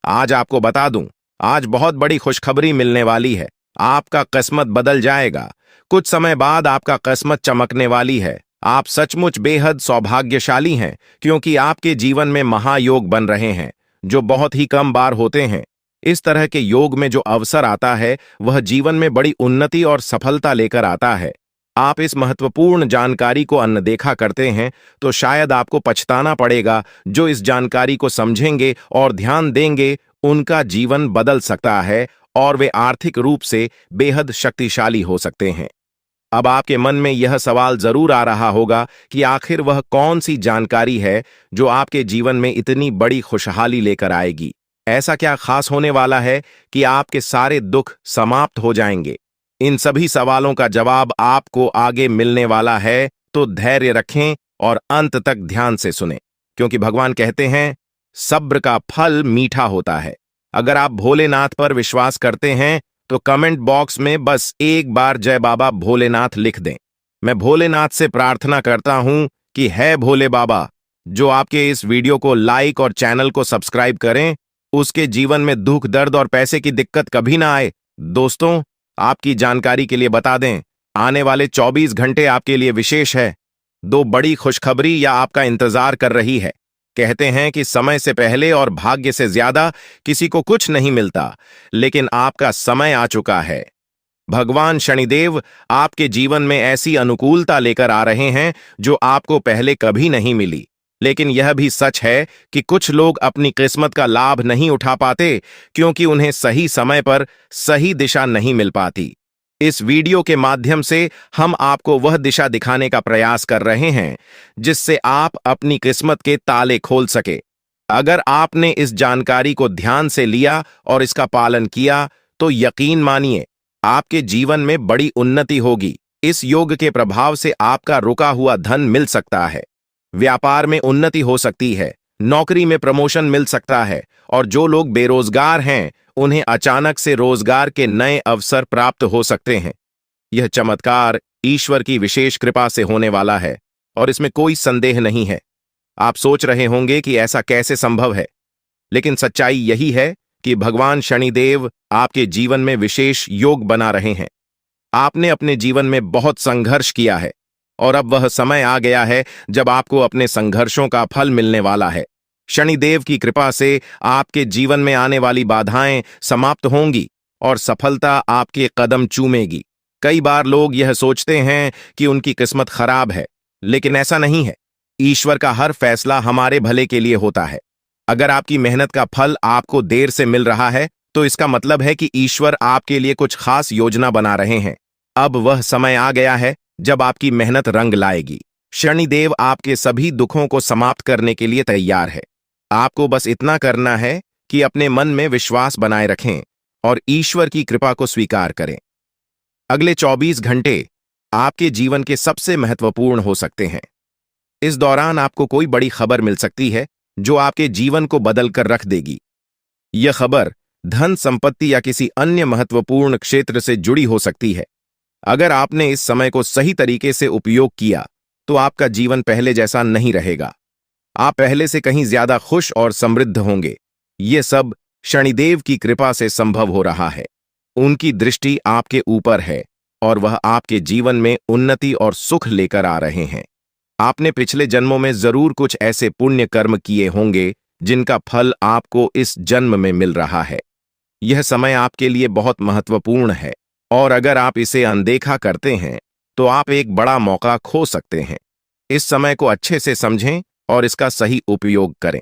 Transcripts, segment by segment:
आज आपको बता दूं, आज बहुत बड़ी खुशखबरी मिलने वाली है। आपका किस्मत बदल जाएगा। कुछ समय बाद आपका किस्मत चमकने वाली है। आप सचमुच बेहद सौभाग्यशाली हैं, क्योंकि आपके जीवन में महायोग बन रहे हैं, जो बहुत ही कम बार होते हैं। इस तरह के योग में जो अवसर आता है, वह जीवन में बड़ी उन्नति और सफलता लेकर आता है। आप इस महत्वपूर्ण जानकारी को अनदेखा करते हैं, तो शायद आपको पछताना पड़ेगा। जो इस जानकारी को समझेंगे और ध्यान देंगे, उनका जीवन बदल सकता है और वे आर्थिक रूप से बेहद शक्तिशाली हो सकते हैं। अब आपके मन में यह सवाल जरूर आ रहा होगा कि आखिर वह कौन सी जानकारी है जो आपके जीवन में इतनी बड़ी खुशहाली लेकर आएगी। ऐसा क्या खास होने वाला है कि आपके सारे दुख समाप्त हो जाएंगे? इन सभी सवालों का जवाब आपको आगे मिलने वाला है, तो धैर्य रखें और अंत तक ध्यान से सुनें, क्योंकि भगवान कहते हैं, सब्र का फल मीठा होता है। अगर आप भोलेनाथ पर विश्वास करते हैं, तो कमेंट बॉक्स में बस एक बार जय बाबा भोलेनाथ लिख दें। मैं भोलेनाथ से प्रार्थना करता हूं कि है भोले बाबा, जो आपके इस वीडियो को लाइक और चैनल को सब्सक्राइब करें, उसके जीवन में दुख, दर्द और पैसे की दिक्कत कभी ना आए। दोस्तों, आपकी जानकारी के लिए बता दें, आने वाले 24 घंटे आपके लिए विशेष है। दो बड़ी खुशखबरी या आपका इंतजार कर रही है। कहते हैं कि समय से पहले और भाग्य से ज्यादा किसी को कुछ नहीं मिलता, लेकिन आपका समय आ चुका है। भगवान शनिदेव आपके जीवन में ऐसी अनुकूलता लेकर आ रहे हैं जो आपको पहले कभी नहीं मिली। लेकिन यह भी सच है कि कुछ लोग अपनी किस्मत का लाभ नहीं उठा पाते, क्योंकि उन्हें सही समय पर सही दिशा नहीं मिल पाती। इस वीडियो के माध्यम से हम आपको वह दिशा दिखाने का प्रयास कर रहे हैं, जिससे आप अपनी किस्मत के ताले खोल सके। अगर आपने इस जानकारी को ध्यान से लिया और इसका पालन किया, तो यकीन मानिए, आपके जीवन में बड़ी उन्नति होगी। इस योग के प्रभाव से आपका रुका हुआ धन मिल सकता है, व्यापार में उन्नति हो सकती है, नौकरी में प्रमोशन मिल सकता है, और जो लोग बेरोजगार हैं, उन्हें अचानक से रोजगार के नए अवसर प्राप्त हो सकते हैं। यह चमत्कार ईश्वर की विशेष कृपा से होने वाला है, और इसमें कोई संदेह नहीं है। आप सोच रहे होंगे कि ऐसा कैसे संभव है, लेकिन सच्चाई यही है कि भगवान शनिदेव आपके जीवन में विशेष योग बना रहे हैं। आपने अपने जीवन में बहुत संघर्ष किया है, और अब वह समय आ गया है जब आपको अपने संघर्षों का फल मिलने वाला है। शनिदेव की कृपा से आपके जीवन में आने वाली बाधाएं समाप्त होंगी और सफलता आपके कदम चूमेगी। कई बार लोग यह सोचते हैं कि उनकी किस्मत खराब है, लेकिन ऐसा नहीं है। ईश्वर का हर फैसला हमारे भले के लिए होता है। अगर आपकी मेहनत का फल आपको देर से मिल रहा है, तो इसका मतलब है कि ईश्वर आपके लिए कुछ खास योजना बना रहे हैं। अब वह समय आ गया है जब आपकी मेहनत रंग लाएगी। शनिदेव आपके सभी दुखों को समाप्त करने के लिए तैयार है। आपको बस इतना करना है कि अपने मन में विश्वास बनाए रखें और ईश्वर की कृपा को स्वीकार करें। अगले 24 घंटे आपके जीवन के सबसे महत्वपूर्ण हो सकते हैं। इस दौरान आपको कोई बड़ी खबर मिल सकती है, जो आपके जीवन को बदल कर रख देगी। यह खबर धन, संपत्ति या किसी अन्य महत्वपूर्ण क्षेत्र से जुड़ी हो सकती है। अगर आपने इस समय को सही तरीके से उपयोग किया, तो आपका जीवन पहले जैसा नहीं रहेगा। आप पहले से कहीं ज्यादा खुश और समृद्ध होंगे। ये सब शनिदेव की कृपा से संभव हो रहा है। उनकी दृष्टि आपके ऊपर है और वह आपके जीवन में उन्नति और सुख लेकर आ रहे हैं। आपने पिछले जन्मों में जरूर कुछ ऐसे पुण्य कर्म किए होंगे जिनका फल आपको इस जन्म में मिल रहा है। यह समय आपके लिए बहुत महत्वपूर्ण है, और अगर आप इसे अनदेखा करते हैं, तो आप एक बड़ा मौका खो सकते हैं। इस समय को अच्छे से समझें और इसका सही उपयोग करें।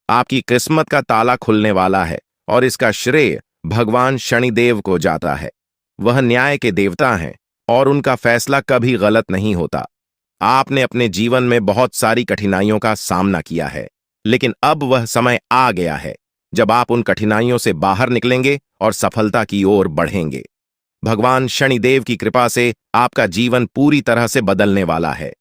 आपकी किस्मत का ताला खुलने वाला है, और इसका श्रेय भगवान शनिदेव को जाता है। वह न्याय के देवता हैं और उनका फैसला कभी गलत नहीं होता। आपने अपने जीवन में बहुत सारी कठिनाइयों का सामना किया है, लेकिन अब वह समय आ गया है जब आप उन कठिनाइयों से बाहर निकलेंगे और सफलता की ओर बढ़ेंगे। भगवान शनिदेव की कृपा से आपका जीवन पूरी तरह से बदलने वाला है।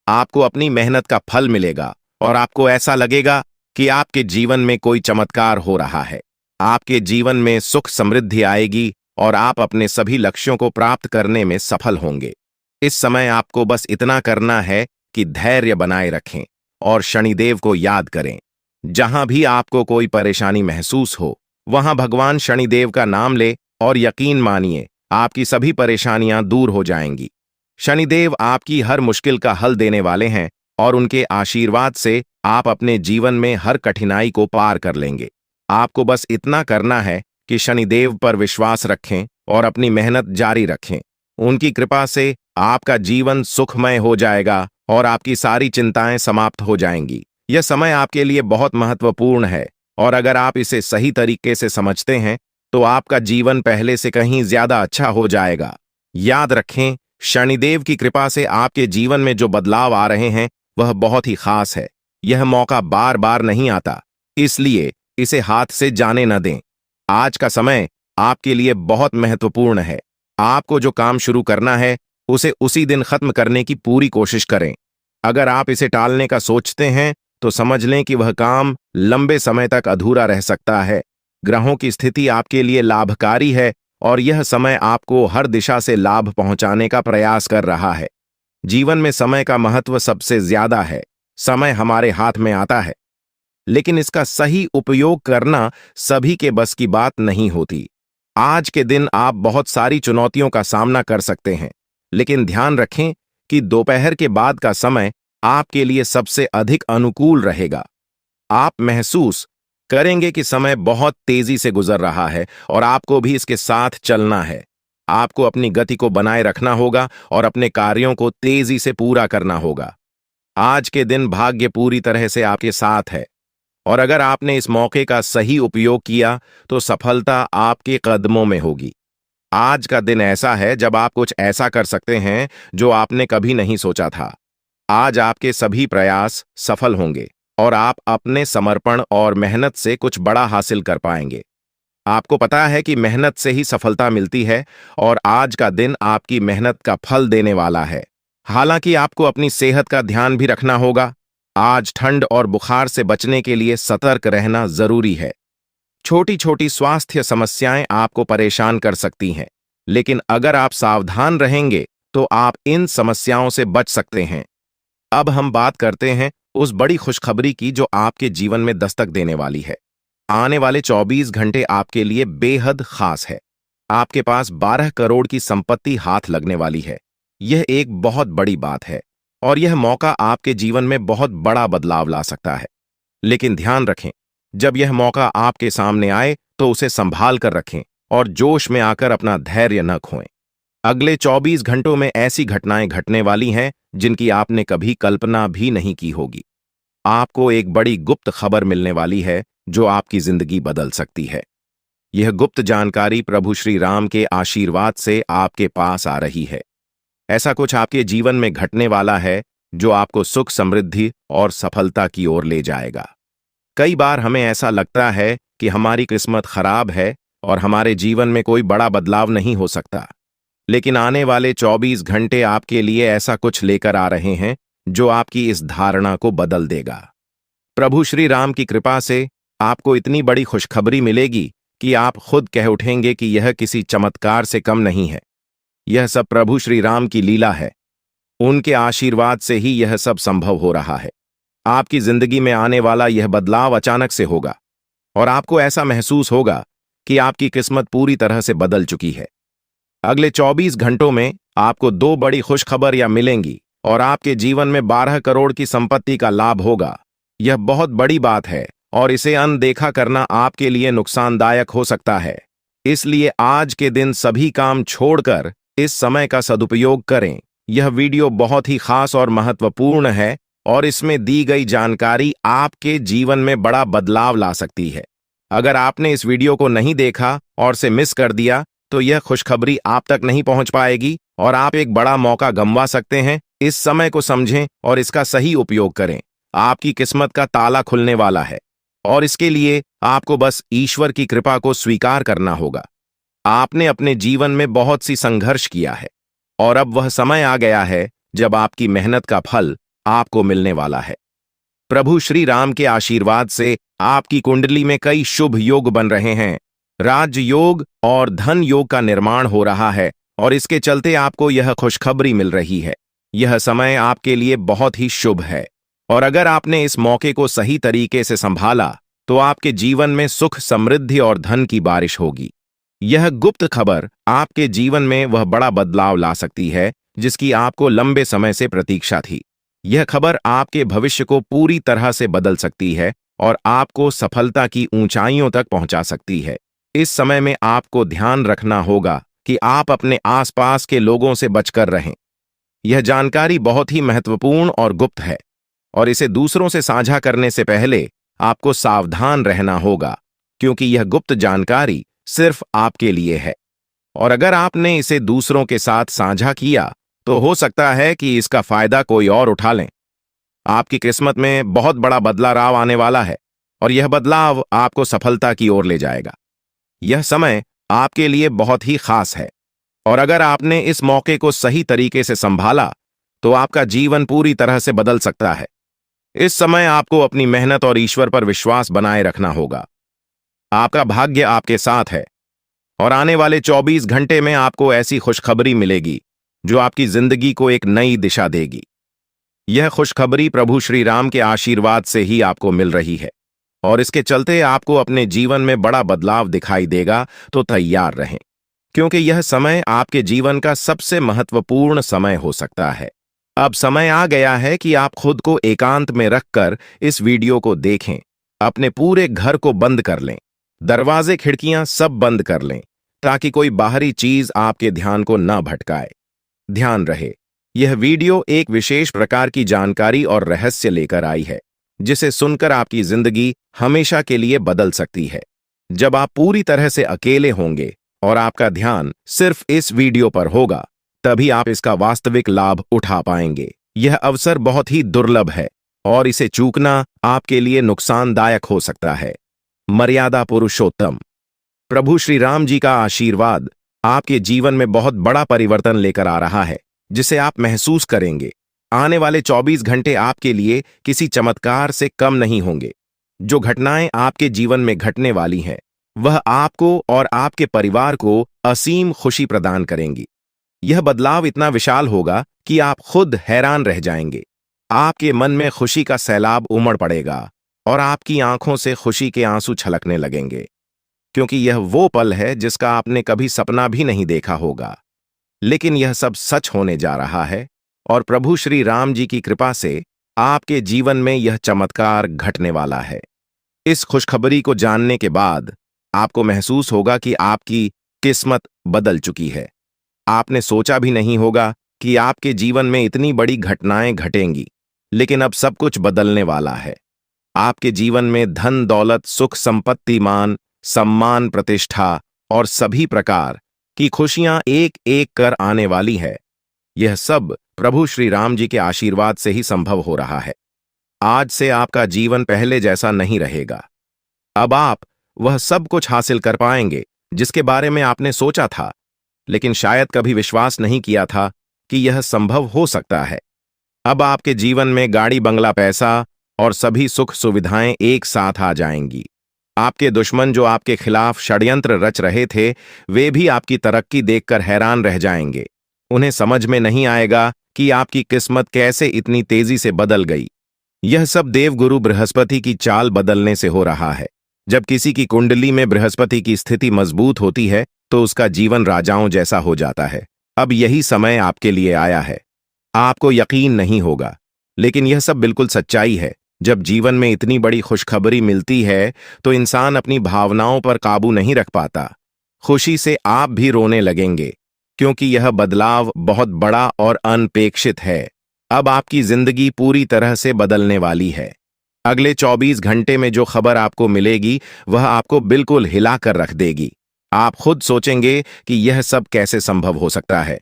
आपको अपनी मेहनत का फल मिलेगा और आपको ऐसा लगेगा कि आपके जीवन में कोई चमत्कार हो रहा है। आपके जीवन में सुख समृद्धि आएगी और आप अपने सभी लक्ष्यों को प्राप्त करने में सफल होंगे। इस समय आपको बस इतना करना है कि धैर्य बनाए रखें और शनिदेव को याद करें। जहां भी आपको कोई परेशानी महसूस हो, वहां भगवान शनिदेव का नाम ले और यकीन मानिए आपकी सभी परेशानियां दूर हो जाएंगी। शनिदेव आपकी हर मुश्किल का हल देने वाले हैं और उनके आशीर्वाद से आप अपने जीवन में हर कठिनाई को पार कर लेंगे। आपको बस इतना करना है कि शनिदेव पर विश्वास रखें और अपनी मेहनत जारी रखें। उनकी कृपा से आपका जीवन सुखमय हो जाएगा और आपकी सारी चिंताएं समाप्त हो जाएंगी। यह समय आपके लिए बहुत महत्वपूर्ण है और अगर आप इसे सही तरीके से समझते हैं तो आपका जीवन पहले से कहीं ज्यादा अच्छा हो जाएगा। याद रखें, शनिदेव की कृपा से आपके जीवन में जो बदलाव आ रहे हैं वह बहुत ही खास है। यह मौका बार बार नहीं आता, इसलिए इसे हाथ से जाने न दें। आज का समय आपके लिए बहुत महत्वपूर्ण है। आपको जो काम शुरू करना है उसे उसी दिन खत्म करने की पूरी कोशिश करें। अगर आप इसे टालने का सोचते हैं तो समझ लें कि वह काम लंबे समय तक अधूरा रह सकता है। ग्रहों की स्थिति आपके लिए लाभकारी है और यह समय आपको हर दिशा से लाभ पहुंचाने का प्रयास कर रहा है। जीवन में समय का महत्व सबसे ज्यादा है। समय हमारे हाथ में आता है, लेकिन इसका सही उपयोग करना सभी के बस की बात नहीं होती। आज के दिन आप बहुत सारी चुनौतियों का सामना कर सकते हैं, लेकिन ध्यान रखें कि दोपहर के बाद का समय आपके लिए सबसे अधिक अनुकूल रहेगा। आप महसूस करेंगे कि समय बहुत तेजी से गुजर रहा है और आपको भी इसके साथ चलना है। आपको अपनी गति को बनाए रखना होगा और अपने कार्यों को तेजी से पूरा करना होगा। आज के दिन भाग्य पूरी तरह से आपके साथ है और अगर आपने इस मौके का सही उपयोग किया तो सफलता आपके कदमों में होगी। आज का दिन ऐसा है जब आप कुछ ऐसा कर सकते हैं जो आपने कभी नहीं सोचा था। आज आपके सभी प्रयास सफल होंगे और आप अपने समर्पण और मेहनत से कुछ बड़ा हासिल कर पाएंगे। आपको पता है कि मेहनत से ही सफलता मिलती है और आज का दिन आपकी मेहनत का फल देने वाला है। हालांकि आपको अपनी सेहत का ध्यान भी रखना होगा। आज ठंड और बुखार से बचने के लिए सतर्क रहना जरूरी है। छोटी छोटी स्वास्थ्य समस्याएं आपको परेशान कर सकती हैं, लेकिन अगर आप सावधान रहेंगे तो आप इन समस्याओं से बच सकते हैं। अब हम बात करते हैं उस बड़ी खुशखबरी की जो आपके जीवन में दस्तक देने वाली है। आने वाले 24 घंटे आपके लिए बेहद खास है। आपके पास 12 करोड़ की संपत्ति हाथ लगने वाली है। यह एक बहुत बड़ी बात है और यह मौका आपके जीवन में बहुत बड़ा बदलाव ला सकता है। लेकिन ध्यान रखें, जब यह मौका आपके सामने आए तो उसे संभाल कर रखें और जोश में आकर अपना धैर्य न खोएं। अगले 24 घंटों में ऐसी घटनाएं घटने वाली हैं जिनकी आपने कभी कल्पना भी नहीं की होगी। आपको एक बड़ी गुप्त खबर मिलने वाली है जो आपकी जिंदगी बदल सकती है। यह गुप्त जानकारी प्रभु श्री राम के आशीर्वाद से आपके पास आ रही है। ऐसा कुछ आपके जीवन में घटने वाला है जो आपको सुख, समृद्धि और सफलता की ओर ले जाएगा। कई बार हमें ऐसा लगता है कि हमारी किस्मत खराब है और हमारे जीवन में कोई बड़ा बदलाव नहीं हो सकता, लेकिन आने वाले 24 घंटे आपके लिए ऐसा कुछ लेकर आ रहे हैं जो आपकी इस धारणा को बदल देगा। प्रभु श्री राम की कृपा से आपको इतनी बड़ी खुशखबरी मिलेगी कि आप खुद कह उठेंगे कि यह किसी चमत्कार से कम नहीं है। यह सब प्रभु श्री राम की लीला है। उनके आशीर्वाद से ही यह सब संभव हो रहा है। आपकी जिंदगी में आने वाला यह बदलाव अचानक से होगा और आपको ऐसा महसूस होगा कि आपकी किस्मत पूरी तरह से बदल चुकी है। अगले 24 घंटों में आपको 2 बड़ी खुशखबरियां मिलेंगी और आपके जीवन में 12 करोड़ की संपत्ति का लाभ होगा। यह बहुत बड़ी बात है और इसे अनदेखा करना आपके लिए नुकसानदायक हो सकता है। इसलिए आज के दिन सभी काम छोड़कर इस समय का सदुपयोग करें। यह वीडियो बहुत ही खास और महत्वपूर्ण है और इसमें दी गई जानकारी आपके जीवन में बड़ा बदलाव ला सकती है। अगर आपने इस वीडियो को नहीं देखा और से मिस कर दिया तो यह खुशखबरी आप तक नहीं पहुंच पाएगी और आप एक बड़ा मौका गंवा सकते हैं। इस समय को समझें और इसका सही उपयोग करें। आपकी किस्मत का ताला खुलने वाला है और इसके लिए आपको बस ईश्वर की कृपा को स्वीकार करना होगा। आपने अपने जीवन में बहुत सी संघर्ष किया है और अब वह समय आ गया है जब आपकी मेहनत का फल आपको मिलने वाला है। प्रभु श्री राम के आशीर्वाद से आपकी कुंडली में कई शुभ योग बन रहे हैं। राज योग और धन योग का निर्माण हो रहा है और इसके चलते आपको यह खुशखबरी मिल रही है। यह समय आपके लिए बहुत ही शुभ है। और अगर आपने इस मौके को सही तरीके से संभाला तो आपके जीवन में सुख, समृद्धि और धन की बारिश होगी। यह गुप्त खबर आपके जीवन में वह बड़ा बदलाव ला सकती है जिसकी आपको लंबे समय से प्रतीक्षा थी। यह खबर आपके भविष्य को पूरी तरह से बदल सकती है और आपको सफलता की ऊंचाइयों तक पहुंचा सकती है। इस समय में आपको ध्यान रखना होगा कि आप अपने आसपास के लोगों से बचकर रहें। यह जानकारी बहुत ही महत्वपूर्ण और गुप्त है और इसे दूसरों से साझा करने से पहले आपको सावधान रहना होगा, क्योंकि यह गुप्त जानकारी सिर्फ आपके लिए है और अगर आपने इसे दूसरों के साथ साझा किया तो हो सकता है कि इसका फायदा कोई और उठा लें। आपकी किस्मत में बहुत बड़ा बदलाव आने वाला है और यह बदलाव आपको सफलता की ओर ले जाएगा। यह समय आपके लिए बहुत ही खास है और अगर आपने इस मौके को सही तरीके से संभाला तो आपका जीवन पूरी तरह से बदल सकता है। इस समय आपको अपनी मेहनत और ईश्वर पर विश्वास बनाए रखना होगा। आपका भाग्य आपके साथ है और आने वाले 24 घंटे में आपको ऐसी खुशखबरी मिलेगी जो आपकी जिंदगी को एक नई दिशा देगी। यह खुशखबरी प्रभु श्री राम के आशीर्वाद से ही आपको मिल रही है और इसके चलते आपको अपने जीवन में बड़ा बदलाव दिखाई देगा, तो तैयार रहें, क्योंकि यह समय आपके जीवन का सबसे महत्वपूर्ण समय हो सकता है। अब समय आ गया है कि आप खुद को एकांत में रखकर इस वीडियो को देखें। अपने पूरे घर को बंद कर लें, दरवाजे खिड़कियां सब बंद कर लें, ताकि कोई बाहरी चीज आपके ध्यान को न भटकाए। ध्यान रहे, यह वीडियो एक विशेष प्रकार की जानकारी और रहस्य लेकर आई है, जिसे सुनकर आपकी जिंदगी हमेशा के लिए बदल सकती है। जब आप पूरी तरह से अकेले होंगे और आपका ध्यान सिर्फ इस वीडियो पर होगा, तभी आप इसका वास्तविक लाभ उठा पाएंगे। यह अवसर बहुत ही दुर्लभ है और इसे चूकना आपके लिए नुकसानदायक हो सकता है। मर्यादा पुरुषोत्तम प्रभु श्री राम जी का आशीर्वाद आपके जीवन में बहुत बड़ा परिवर्तन लेकर आ रहा है, जिसे आप महसूस करेंगे। आने वाले 24 घंटे आपके लिए किसी चमत्कार से कम नहीं होंगे। जो घटनाएं आपके जीवन में घटने वाली हैं, वह आपको और आपके परिवार को असीम खुशी प्रदान करेंगी। यह बदलाव इतना विशाल होगा कि आप खुद हैरान रह जाएंगे। आपके मन में खुशी का सैलाब उमड़ पड़ेगा और आपकी आंखों से खुशी के आंसू छलकने लगेंगे, क्योंकि यह वो पल है जिसका आपने कभी सपना भी नहीं देखा होगा। लेकिन यह सब सच होने जा रहा है और प्रभु श्री राम जी की कृपा से आपके जीवन में यह चमत्कार घटने वाला है। इस खुशखबरी को जानने के बाद आपको महसूस होगा कि आपकी किस्मत बदल चुकी है। आपने सोचा भी नहीं होगा कि आपके जीवन में इतनी बड़ी घटनाएं घटेंगी, लेकिन अब सब कुछ बदलने वाला है। आपके जीवन में धन, दौलत, सुख, संपत्ति, मान, सम्मान, प्रतिष्ठा और सभी प्रकार की खुशियां एक एक कर आने वाली है। यह सब प्रभु श्री राम जी के आशीर्वाद से ही संभव हो रहा है। आज से आपका जीवन पहले जैसा नहीं रहेगा। अब आप वह सब कुछ हासिल कर पाएंगे जिसके बारे में आपने सोचा था, लेकिन शायद कभी विश्वास नहीं किया था कि यह संभव हो सकता है। अब आपके जीवन में गाड़ी, बंगला, पैसा और सभी सुख सुविधाएं एक साथ आ जाएंगी। आपके दुश्मन जो आपके खिलाफ षड्यंत्र रच रहे थे, वे भी आपकी तरक्की देखकर हैरान रह जाएंगे। उन्हें समझ में नहीं आएगा कि आपकी किस्मत कैसे इतनी तेजी से बदल गई। यह सब देवगुरु बृहस्पति की चाल बदलने से हो रहा है। जब किसी की कुंडली में बृहस्पति की स्थिति मजबूत होती है तो उसका जीवन राजाओं जैसा हो जाता है। अब यही समय आपके लिए आया है। आपको यकीन नहीं होगा, लेकिन यह सब बिल्कुल सच्चाई है। जब जीवन में इतनी बड़ी खुशखबरी मिलती है तो इंसान अपनी भावनाओं पर काबू नहीं रख पाता। खुशी से आप भी रोने लगेंगे, क्योंकि यह बदलाव बहुत बड़ा और अनपेक्षित है। अब आपकी जिंदगी पूरी तरह से बदलने वाली है। अगले 24 घंटे में जो खबर आपको मिलेगी वह आपको बिल्कुल हिलाकर रख देगी। आप खुद सोचेंगे कि यह सब कैसे संभव हो सकता है,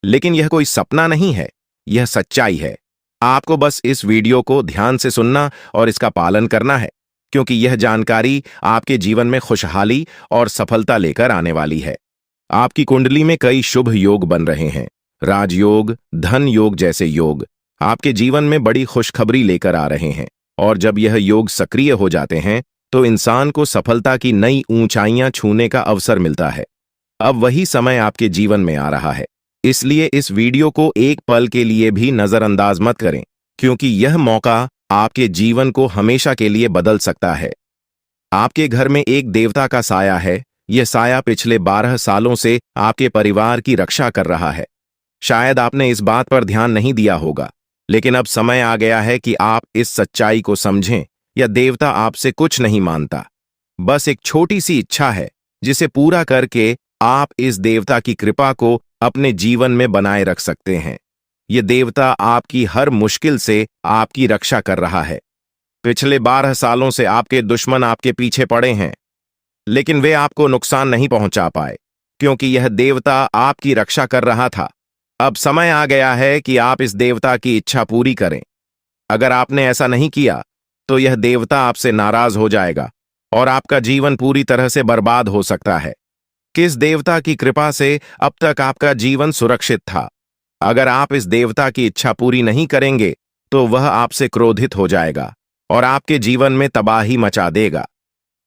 लेकिन यह कोई सपना नहीं है, यह सच्चाई है। आपको बस इस वीडियो को ध्यान से सुनना और इसका पालन करना है, क्योंकि यह जानकारी आपके जीवन में खुशहाली और सफलता लेकर आने वाली है। आपकी कुंडली में कई शुभ योग बन रहे हैं। राजयोग, धन योग जैसे योग आपके जीवन में बड़ी खुशखबरी लेकर आ रहे हैं, और जब यह योग सक्रिय हो जाते हैं तो इंसान को सफलता की नई ऊंचाइयां छूने का अवसर मिलता है। अब वही समय आपके जीवन में आ रहा है, इसलिए इस वीडियो को एक पल के लिए भी नजरअंदाज मत करें, क्योंकि यह मौका आपके जीवन को हमेशा के लिए बदल सकता है। आपके घर में एक देवता का साया है। यह साया पिछले 12 सालों से आपके परिवार की रक्षा कर रहा है। शायद आपने इस बात पर ध्यान नहीं दिया होगा, लेकिन अब समय आ गया है कि आप इस सच्चाई को समझें। यह देवता आपसे कुछ नहीं मांगता, बस एक छोटी सी इच्छा है, जिसे पूरा करके आप इस देवता की कृपा को अपने जीवन में बनाए रख सकते हैं। यह देवता आपकी हर मुश्किल से आपकी रक्षा कर रहा है। पिछले 12 सालों से आपके दुश्मन आपके पीछे पड़े हैं, लेकिन वे आपको नुकसान नहीं पहुंचा पाए, क्योंकि यह देवता आपकी रक्षा कर रहा था। अब समय आ गया है कि आप इस देवता की इच्छा पूरी करें। अगर आपने ऐसा नहीं किया, तो यह देवता आपसे नाराज हो जाएगा और आपका जीवन पूरी तरह से बर्बाद हो सकता है। किस देवता की कृपा से अब तक आपका जीवन सुरक्षित था? अगर आप इस देवता की इच्छा पूरी नहीं करेंगे, तो वह आपसे क्रोधित हो जाएगा और आपके जीवन में तबाही मचा देगा।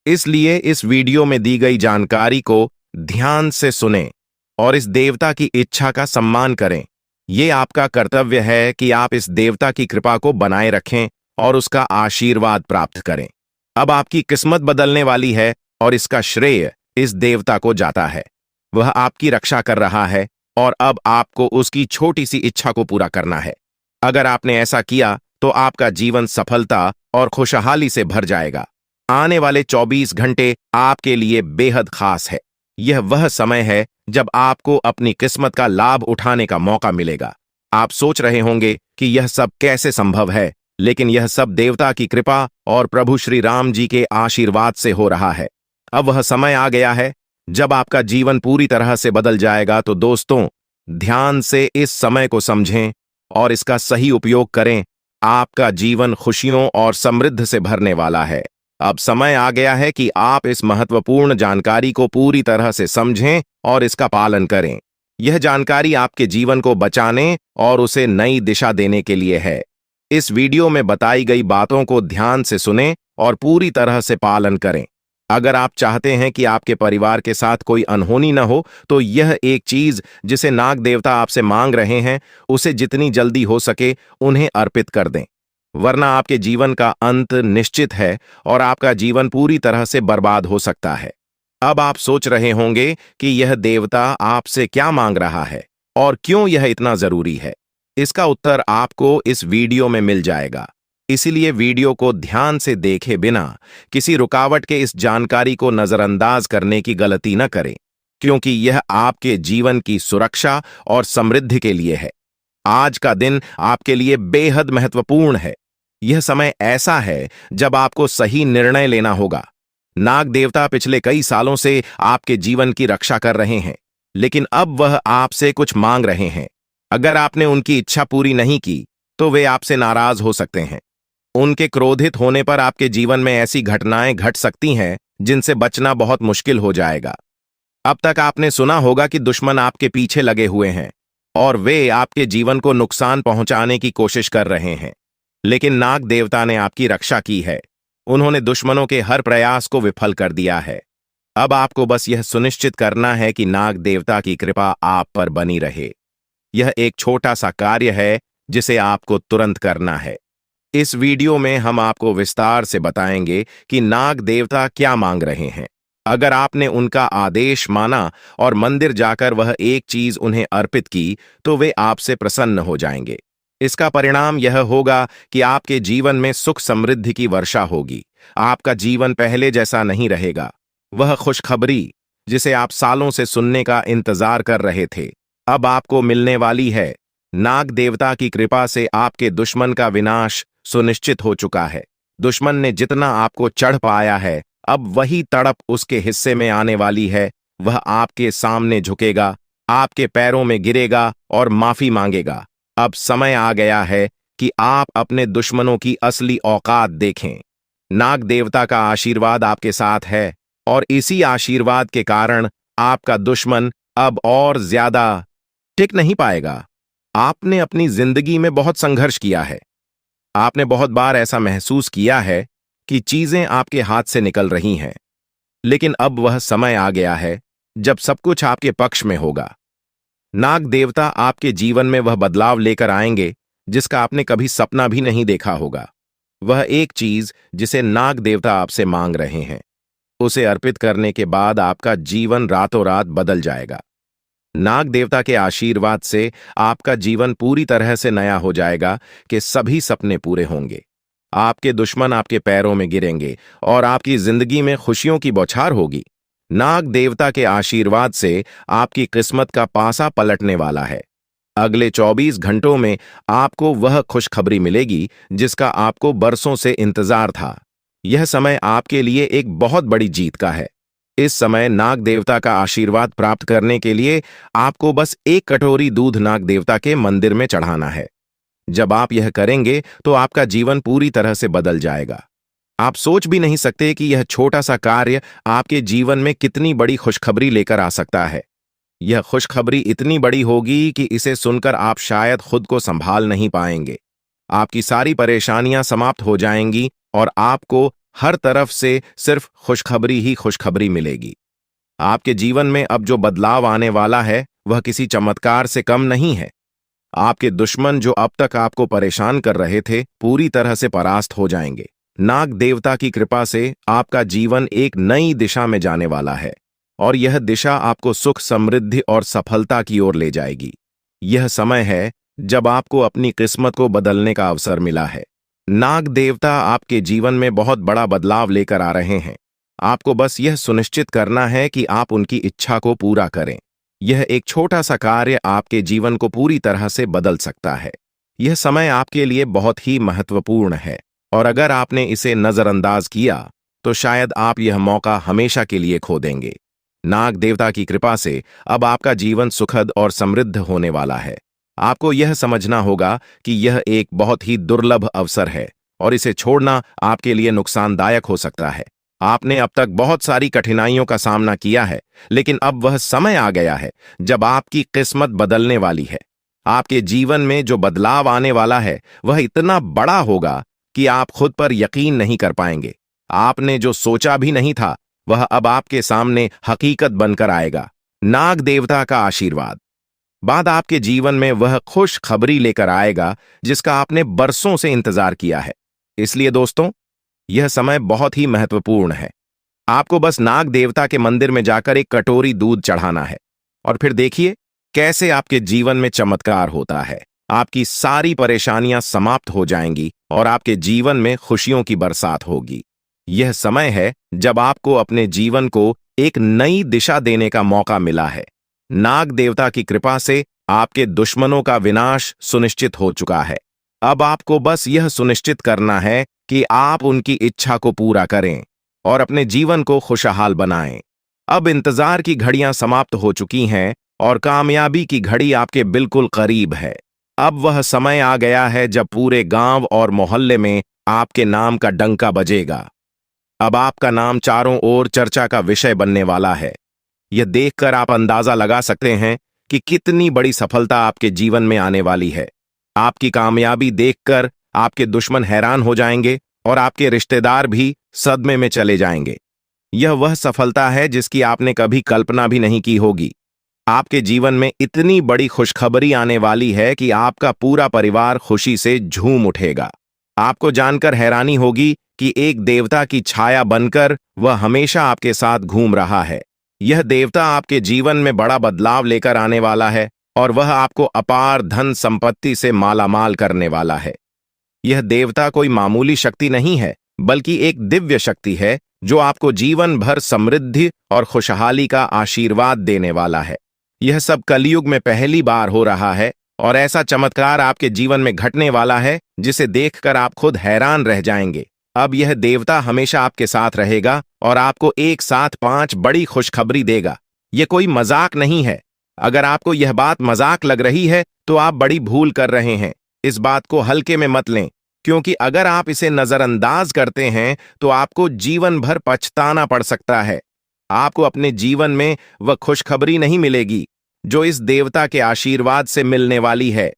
इसलिए इस वीडियो में दी गई जानकारी को ध्यान से सुनें और इस देवता की इच्छा का सम्मान करें। ये आपका कर्तव्य है कि आप इस देवता की कृपा को बनाए रखें और उसका आशीर्वाद प्राप्त करें। अब आपकी किस्मत बदलने वाली है और इसका श्रेय इस देवता को जाता है। वह आपकी रक्षा कर रहा है और अब आपको उसकी छोटी सी इच्छा को पूरा करना है। अगर आपने ऐसा किया, तो आपका जीवन सफलता और खुशहाली से भर जाएगा। आने वाले 24 घंटे आपके लिए बेहद खास है। यह वह समय है जब आपको अपनी किस्मत का लाभ उठाने का मौका मिलेगा। आप सोच रहे होंगे कि यह सब कैसे संभव है, लेकिन यह सब देवता की कृपा और प्रभु श्री राम जी के आशीर्वाद से हो रहा है। अब वह समय आ गया है जब आपका जीवन पूरी तरह से बदल जाएगा। तो दोस्तों, ध्यान से इस समय को समझें और इसका सही उपयोग करें। आपका जीवन खुशियों और समृद्धि से भरने वाला है। अब समय आ गया है कि आप इस महत्वपूर्ण जानकारी को पूरी तरह से समझें और इसका पालन करें। यह जानकारी आपके जीवन को बचाने और उसे नई दिशा देने के लिए है। इस वीडियो में बताई गई बातों को ध्यान से सुनें और पूरी तरह से पालन करें। अगर आप चाहते हैं कि आपके परिवार के साथ कोई अनहोनी न हो, तो यह एक चीज जिसे नाग देवता आपसे मांग रहे हैं, उसे जितनी जल्दी हो सके उन्हें अर्पित कर दें, वरना आपके जीवन का अंत निश्चित है और आपका जीवन पूरी तरह से बर्बाद हो सकता है। अब आप सोच रहे होंगे कि यह देवता आपसे क्या मांग रहा है और क्यों यह इतना जरूरी है। इसका उत्तर आपको इस वीडियो में मिल जाएगा। इसीलिए वीडियो को ध्यान से देखे बिना किसी रुकावट के इस जानकारी को नजरअंदाज करने की गलती न करें, क्योंकि यह आपके जीवन की सुरक्षा और समृद्धि के लिए है। आज का दिन आपके लिए बेहद महत्वपूर्ण है। यह समय ऐसा है जब आपको सही निर्णय लेना होगा। नाग देवता पिछले कई सालों से आपके जीवन की रक्षा कर रहे हैं, लेकिन अब वह आपसे कुछ मांग रहे हैं। अगर आपने उनकी इच्छा पूरी नहीं की, तो वे आपसे नाराज हो सकते हैं। उनके क्रोधित होने पर आपके जीवन में ऐसी घटनाएं घट सकती हैं जिनसे बचना बहुत मुश्किल हो जाएगा। अब तक आपने सुना होगा कि दुश्मन आपके पीछे लगे हुए हैं और वे आपके जीवन को नुकसान पहुंचाने की कोशिश कर रहे हैं, लेकिन नाग देवता ने आपकी रक्षा की है। उन्होंने दुश्मनों के हर प्रयास को विफल कर दिया है। अब आपको बस यह सुनिश्चित करना है कि नाग देवता की कृपा आप पर बनी रहे। यह एक छोटा सा कार्य है जिसे आपको तुरंत करना है। इस वीडियो में हम आपको विस्तार से बताएंगे कि नाग देवता क्या मांग रहे हैं। अगर आपने उनका आदेश माना और मंदिर जाकर वह एक चीज उन्हें अर्पित की, तो वे आपसे प्रसन्न हो जाएंगे। इसका परिणाम यह होगा कि आपके जीवन में सुख समृद्धि की वर्षा होगी। आपका जीवन पहले जैसा नहीं रहेगा। वह खुशखबरी जिसे आप सालों से सुनने का इंतजार कर रहे थे, अब आपको मिलने वाली है। नाग देवता की कृपा से आपके दुश्मन का विनाश सुनिश्चित हो चुका है। दुश्मन ने जितना आपको चढ़ पाया है, अब वही तड़प उसके हिस्से में आने वाली है। वह आपके सामने झुकेगा, आपके पैरों में गिरेगा और माफी मांगेगा। अब समय आ गया है कि आप अपने दुश्मनों की असली औकात देखें। नाग देवता का आशीर्वाद आपके साथ है और इसी आशीर्वाद के कारण आपका दुश्मन अब और ज्यादा टिक नहीं पाएगा। आपने अपनी जिंदगी में बहुत संघर्ष किया है। आपने बहुत बार ऐसा महसूस किया है कि चीजें आपके हाथ से निकल रही हैं, लेकिन अब वह समय आ गया है जब सब कुछ आपके पक्ष में होगा। नाग देवता आपके जीवन में वह बदलाव लेकर आएंगे जिसका आपने कभी सपना भी नहीं देखा होगा। वह एक चीज जिसे नाग देवता आपसे मांग रहे हैं, उसे अर्पित करने के बाद आपका जीवन रातों रात बदल जाएगा। नाग देवता के आशीर्वाद से आपका जीवन पूरी तरह से नया हो जाएगा कि सभी सपने पूरे होंगे। आपके दुश्मन आपके पैरों में गिरेंगे और आपकी जिंदगी में खुशियों की बौछार होगी। नाग देवता के आशीर्वाद से आपकी किस्मत का पासा पलटने वाला है। अगले 24 घंटों में आपको वह खुशखबरी मिलेगी जिसका आपको बरसों से इंतजार था। यह समय आपके लिए एक बहुत बड़ी जीत का है। इस समय नाग देवता का आशीर्वाद प्राप्त करने के लिए आपको बस एक कटोरी दूध नाग देवता के मंदिर में चढ़ाना है। जब आप यह करेंगे तो आपका जीवन पूरी तरह से बदल जाएगा। आप सोच भी नहीं सकते कि यह छोटा सा कार्य आपके जीवन में कितनी बड़ी खुशखबरी लेकर आ सकता है। यह खुशखबरी इतनी बड़ी होगी कि इसे सुनकर आप शायद खुद को संभाल नहीं पाएंगे। आपकी सारी परेशानियां समाप्त हो जाएंगी और आपको हर तरफ से सिर्फ खुशखबरी ही खुशखबरी मिलेगी। आपके जीवन में अब जो बदलाव आने वाला है वह किसी चमत्कार से कम नहीं है। आपके दुश्मन जो अब तक आपको परेशान कर रहे थे पूरी तरह से परास्त हो जाएंगे। नाग देवता की कृपा से आपका जीवन एक नई दिशा में जाने वाला है और यह दिशा आपको सुख, समृद्धि और सफलता की ओर ले जाएगी। यह समय है जब आपको अपनी किस्मत को बदलने का अवसर मिला है। नाग देवता आपके जीवन में बहुत बड़ा बदलाव लेकर आ रहे हैं। आपको बस यह सुनिश्चित करना है कि आप उनकी इच्छा को पूरा करें। यह एक छोटा सा कार्य आपके जीवन को पूरी तरह से बदल सकता है। यह समय आपके लिए बहुत ही महत्वपूर्ण है और अगर आपने इसे नजरअंदाज किया तो शायद आप यह मौका हमेशा के लिए खो देंगे। नाग देवता की कृपा से अब आपका जीवन सुखद और समृद्ध होने वाला है। आपको यह समझना होगा कि यह एक बहुत ही दुर्लभ अवसर है और इसे छोड़ना आपके लिए नुकसानदायक हो सकता है। आपने अब तक बहुत सारी कठिनाइयों का सामना किया है, लेकिन अब वह समय आ गया है जब आपकी किस्मत बदलने वाली है। आपके जीवन में जो बदलाव आने वाला है वह इतना बड़ा होगा कि आप खुद पर यकीन नहीं कर पाएंगे। आपने जो सोचा भी नहीं था वह अब आपके सामने हकीकत बनकर आएगा। नाग देवता का आशीर्वाद बाद आपके जीवन में वह खुश खबरी लेकर आएगा जिसका आपने बरसों से इंतजार किया है। इसलिए दोस्तों, यह समय बहुत ही महत्वपूर्ण है। आपको बस नाग देवता के मंदिर में जाकर एक कटोरी दूध चढ़ाना है और फिर देखिए कैसे आपके जीवन में चमत्कार होता है। आपकी सारी परेशानियां समाप्त हो जाएंगी और आपके जीवन में खुशियों की बरसात होगी। यह समय है जब आपको अपने जीवन को एक नई दिशा देने का मौका मिला है। नाग देवता की कृपा से आपके दुश्मनों का विनाश सुनिश्चित हो चुका है। अब आपको बस यह सुनिश्चित करना है कि आप उनकी इच्छा को पूरा करें और अपने जीवन को खुशहाल बनाएं। अब इंतजार की घड़ियां समाप्त हो चुकी हैं और कामयाबी की घड़ी आपके बिल्कुल करीब है। अब वह समय आ गया है जब पूरे गांव और मोहल्ले में आपके नाम का डंका बजेगा। अब आपका नाम चारों ओर चर्चा का विषय बनने वाला है। यह देखकर आप अंदाजा लगा सकते हैं कि कितनी बड़ी सफलता आपके जीवन में आने वाली है। आपकी कामयाबी देखकर आपके दुश्मन हैरान हो जाएंगे और आपके रिश्तेदार भी सदमे में चले जाएंगे। यह वह सफलता है जिसकी आपने कभी कल्पना भी नहीं की होगी। आपके जीवन में इतनी बड़ी खुशखबरी आने वाली है कि आपका पूरा परिवार खुशी से झूम उठेगा। आपको जानकर हैरानी होगी कि एक देवता की छाया बनकर वह हमेशा आपके साथ घूम रहा है। यह देवता आपके जीवन में बड़ा बदलाव लेकर आने वाला है और वह आपको अपार धन संपत्ति से मालामाल करने वाला है। यह देवता कोई मामूली शक्ति नहीं है, बल्कि एक दिव्य शक्ति है जो आपको जीवन भर समृद्धि और खुशहाली का आशीर्वाद देने वाला है। यह सब कलयुग में पहली बार हो रहा है और ऐसा चमत्कार आपके जीवन में घटने वाला है जिसे देखकर आप खुद हैरान रह जाएंगे। अब यह देवता हमेशा आपके साथ रहेगा और आपको एक साथ 5 बड़ी खुशखबरी देगा। यह कोई मजाक नहीं है। अगर आपको यह बात मजाक लग रही है तो आप बड़ी भूल कर रहे हैं। इस बात को हल्के में मत लें, क्योंकि अगर आप इसे नजरअंदाज करते हैं तो आपको जीवन भर पछताना पड़ सकता है। आपको अपने जीवन में वह खुशखबरी नहीं मिलेगी जो इस देवता के आशीर्वाद से मिलने वाली है।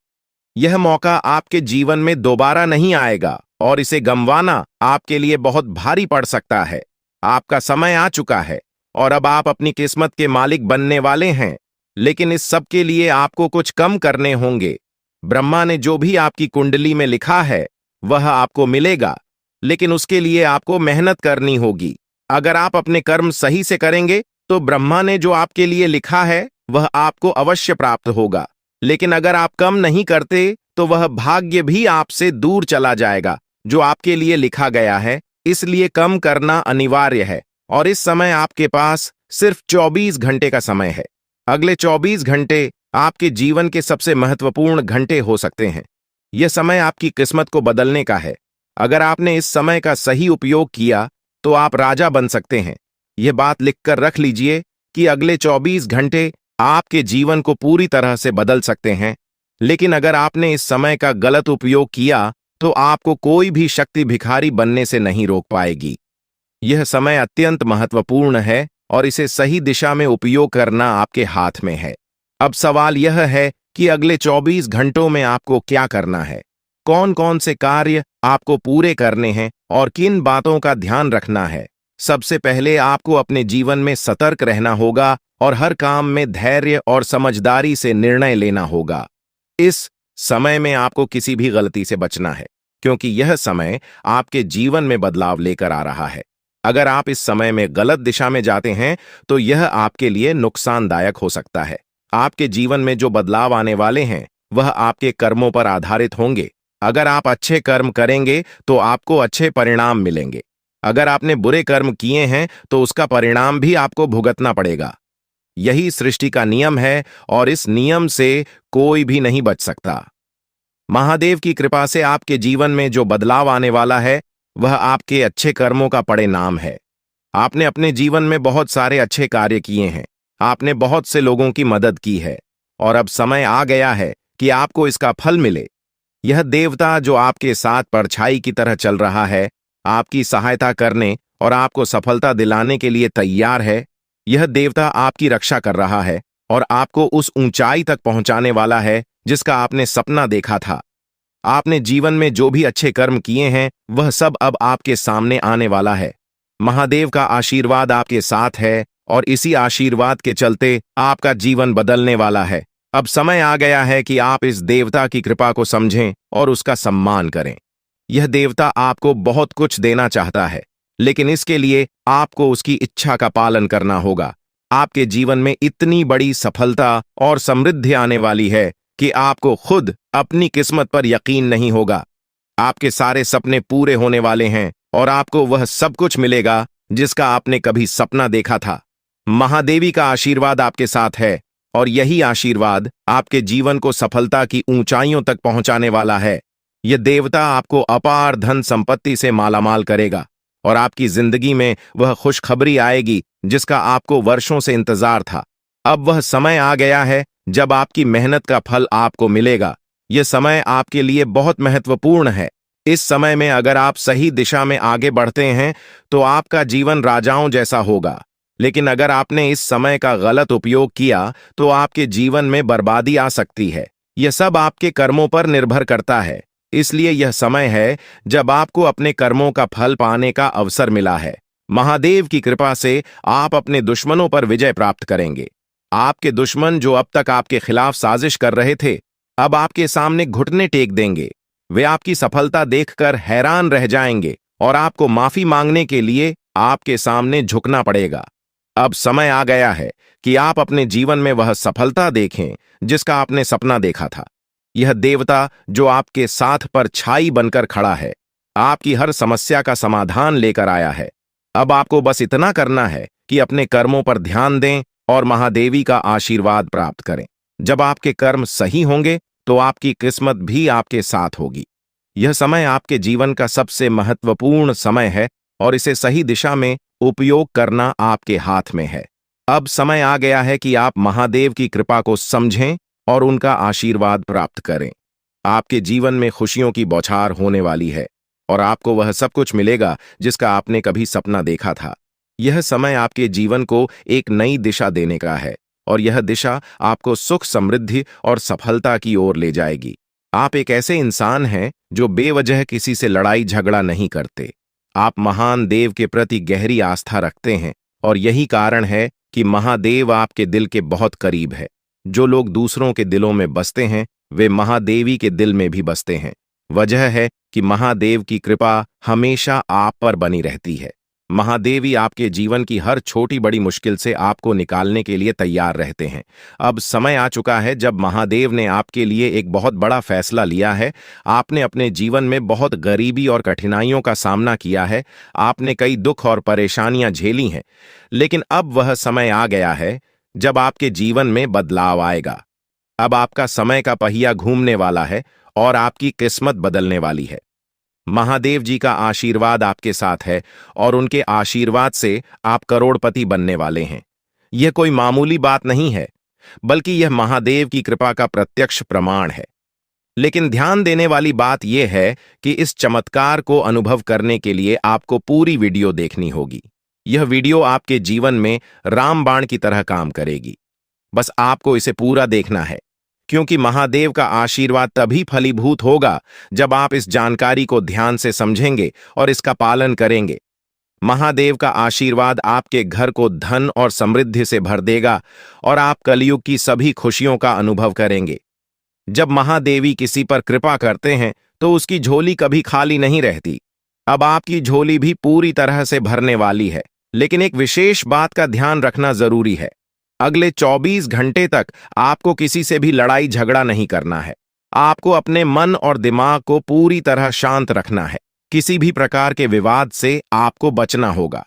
यह मौका आपके जीवन में दोबारा नहीं आएगा और इसे गंवाना आपके लिए बहुत भारी पड़ सकता है। आपका समय आ चुका है और अब आप अपनी किस्मत के मालिक बनने वाले हैं, लेकिन इस सब के लिए आपको कुछ कम करने होंगे। ब्रह्मा ने जो भी आपकी कुंडली में लिखा है वह आपको मिलेगा, लेकिन उसके लिए आपको मेहनत करनी होगी। अगर आप अपने कर्म सही से करेंगे तो ब्रह्मा ने जो आपके लिए लिखा है वह आपको अवश्य प्राप्त होगा। लेकिन अगर आप कम नहीं करते तो वह भाग्य भी आपसे दूर चला जाएगा जो आपके लिए लिखा गया है। इसलिए कम करना अनिवार्य है और इस समय आपके पास सिर्फ 24 घंटे का समय है। अगले 24 घंटे आपके जीवन के सबसे महत्वपूर्ण घंटे हो सकते हैं। यह समय आपकी किस्मत को बदलने का है। अगर आपने इस समय का सही उपयोग किया तो आप राजा बन सकते हैं। यह बात लिखकर रख लीजिए कि अगले 24 घंटे आपके जीवन को पूरी तरह से बदल सकते हैं। लेकिन अगर आपने इस समय का गलत उपयोग किया तो आपको कोई भी शक्ति भिखारी बनने से नहीं रोक पाएगी। यह समय अत्यंत महत्वपूर्ण है और इसे सही दिशा में उपयोग करना आपके हाथ में है। अब सवाल यह है कि अगले 24 घंटों में आपको क्या करना है, कौन कौन से कार्य आपको पूरे करने हैं और किन बातों का ध्यान रखना है। सबसे पहले आपको अपने जीवन में सतर्क रहना होगा और हर काम में धैर्य और समझदारी से निर्णय लेना होगा। इस समय में आपको किसी भी गलती से बचना है क्योंकि यह समय आपके जीवन में बदलाव लेकर आ रहा है। अगर आप इस समय में गलत दिशा में जाते हैं तो यह आपके लिए नुकसानदायक हो सकता है। आपके जीवन में जो बदलाव आने वाले हैं वह आपके कर्मों पर आधारित होंगे। अगर आप अच्छे कर्म करेंगे तो आपको अच्छे परिणाम मिलेंगे। अगर आपने बुरे कर्म किए हैं तो उसका परिणाम भी आपको भुगतना पड़ेगा। यही सृष्टि का नियम है और इस नियम से कोई भी नहीं बच सकता। महादेव की कृपा से आपके जीवन में जो बदलाव आने वाला है वह आपके अच्छे कर्मों का परिणाम है। आपने अपने जीवन में बहुत सारे अच्छे कार्य किए हैं, आपने बहुत से लोगों की मदद की है और अब समय आ गया है कि आपको इसका फल मिले। यह देवता जो आपके साथ परछाई की तरह चल रहा है, आपकी सहायता करने और आपको सफलता दिलाने के लिए तैयार है। यह देवता आपकी रक्षा कर रहा है और आपको उस ऊंचाई तक पहुंचाने वाला है जिसका आपने सपना देखा था। आपने जीवन में जो भी अच्छे कर्म किए हैं वह सब अब आपके सामने आने वाला है। महादेव का आशीर्वाद आपके साथ है और इसी आशीर्वाद के चलते आपका जीवन बदलने वाला है। अब समय आ गया है कि आप इस देवता की कृपा को समझें और उसका सम्मान करें। यह देवता आपको बहुत कुछ देना चाहता है, लेकिन इसके लिए आपको उसकी इच्छा का पालन करना होगा। आपके जीवन में इतनी बड़ी सफलता और समृद्धि आने वाली है कि आपको खुद अपनी किस्मत पर यकीन नहीं होगा। आपके सारे सपने पूरे होने वाले हैं और आपको वह सब कुछ मिलेगा जिसका आपने कभी सपना देखा था। महादेवी का आशीर्वाद आपके साथ है और यही आशीर्वाद आपके जीवन को सफलता की ऊंचाइयों तक पहुंचाने वाला है। यह देवता आपको अपार धन संपत्ति से मालामाल करेगा और आपकी जिंदगी में वह खुशखबरी आएगी जिसका आपको वर्षों से इंतजार था। अब वह समय आ गया है जब आपकी मेहनत का फल आपको मिलेगा। यह समय आपके लिए बहुत महत्वपूर्ण है। इस समय में अगर आप सही दिशा में आगे बढ़ते हैं तो आपका जीवन राजाओं जैसा होगा, लेकिन अगर आपने इस समय का गलत उपयोग किया तो आपके जीवन में बर्बादी आ सकती है। यह सब आपके कर्मों पर निर्भर करता है। इसलिए यह समय है जब आपको अपने कर्मों का फल पाने का अवसर मिला है। महादेव की कृपा से आप अपने दुश्मनों पर विजय प्राप्त करेंगे। आपके दुश्मन जो अब तक आपके खिलाफ साजिश कर रहे थे, अब आपके सामने घुटने टेक देंगे। वे आपकी सफलता देखकर हैरान रह जाएंगे और आपको माफी मांगने के लिए आपके सामने झुकना पड़ेगा। अब समय आ गया है कि आप अपने जीवन में वह सफलता देखें जिसका आपने सपना देखा था। यह देवता जो आपके साथ परछाई बनकर खड़ा है, आपकी हर समस्या का समाधान लेकर आया है। अब आपको बस इतना करना है कि अपने कर्मों पर ध्यान दें और महादेवी का आशीर्वाद प्राप्त करें। जब आपके कर्म सही होंगे तो आपकी किस्मत भी आपके साथ होगी। यह समय आपके जीवन का सबसे महत्वपूर्ण समय है और इसे सही दिशा में उपयोग करना आपके हाथ में है। अब समय आ गया है कि आप महादेव की कृपा को समझें और उनका आशीर्वाद प्राप्त करें। आपके जीवन में खुशियों की बौछार होने वाली है और आपको वह सब कुछ मिलेगा जिसका आपने कभी सपना देखा था। यह समय आपके जीवन को एक नई दिशा देने का है और यह दिशा आपको सुख, समृद्धि और सफलता की ओर ले जाएगी। आप एक ऐसे इंसान हैं जो बेवजह किसी से लड़ाई झगड़ा नहीं करते। आप महान देव के प्रति गहरी आस्था रखते हैं और यही कारण है कि महादेव आपके दिल के बहुत करीब है। जो लोग दूसरों के दिलों में बसते हैं वे महादेवी के दिल में भी बसते हैं। वजह है कि महादेव की कृपा हमेशा आप पर बनी रहती है। महादेवी आपके जीवन की हर छोटी बड़ी मुश्किल से आपको निकालने के लिए तैयार रहते हैं। अब समय आ चुका है जब महादेव ने आपके लिए एक बहुत बड़ा फैसला लिया है। आपने अपने जीवन में बहुत गरीबी और कठिनाइयों का सामना किया है। आपने कई दुख और परेशानियां झेली हैं, लेकिन अब वह समय आ गया है जब आपके जीवन में बदलाव आएगा। अब आपका समय का पहिया घूमने वाला है और आपकी किस्मत बदलने वाली है। महादेव जी का आशीर्वाद आपके साथ है और उनके आशीर्वाद से आप करोड़पति बनने वाले हैं। यह कोई मामूली बात नहीं है, बल्कि यह महादेव की कृपा का प्रत्यक्ष प्रमाण है। लेकिन ध्यान देने वाली बात यह है कि इस चमत्कार को अनुभव करने के लिए आपको पूरी वीडियो देखनी होगी। यह वीडियो आपके जीवन में रामबाण की तरह काम करेगी। बस आपको इसे पूरा देखना है, क्योंकि महादेव का आशीर्वाद तभी फलीभूत होगा जब आप इस जानकारी को ध्यान से समझेंगे और इसका पालन करेंगे। महादेव का आशीर्वाद आपके घर को धन और समृद्धि से भर देगा और आप कलयुग की सभी खुशियों का अनुभव करेंगे। जब महादेवी किसी पर कृपा करते हैं तो उसकी झोली कभी खाली नहीं रहती। अब आपकी झोली भी पूरी तरह से भरने वाली है। लेकिन एक विशेष बात का ध्यान रखना जरूरी है। अगले 24 घंटे तक आपको किसी से भी लड़ाई झगड़ा नहीं करना है। आपको अपने मन और दिमाग को पूरी तरह शांत रखना है। किसी भी प्रकार के विवाद से आपको बचना होगा,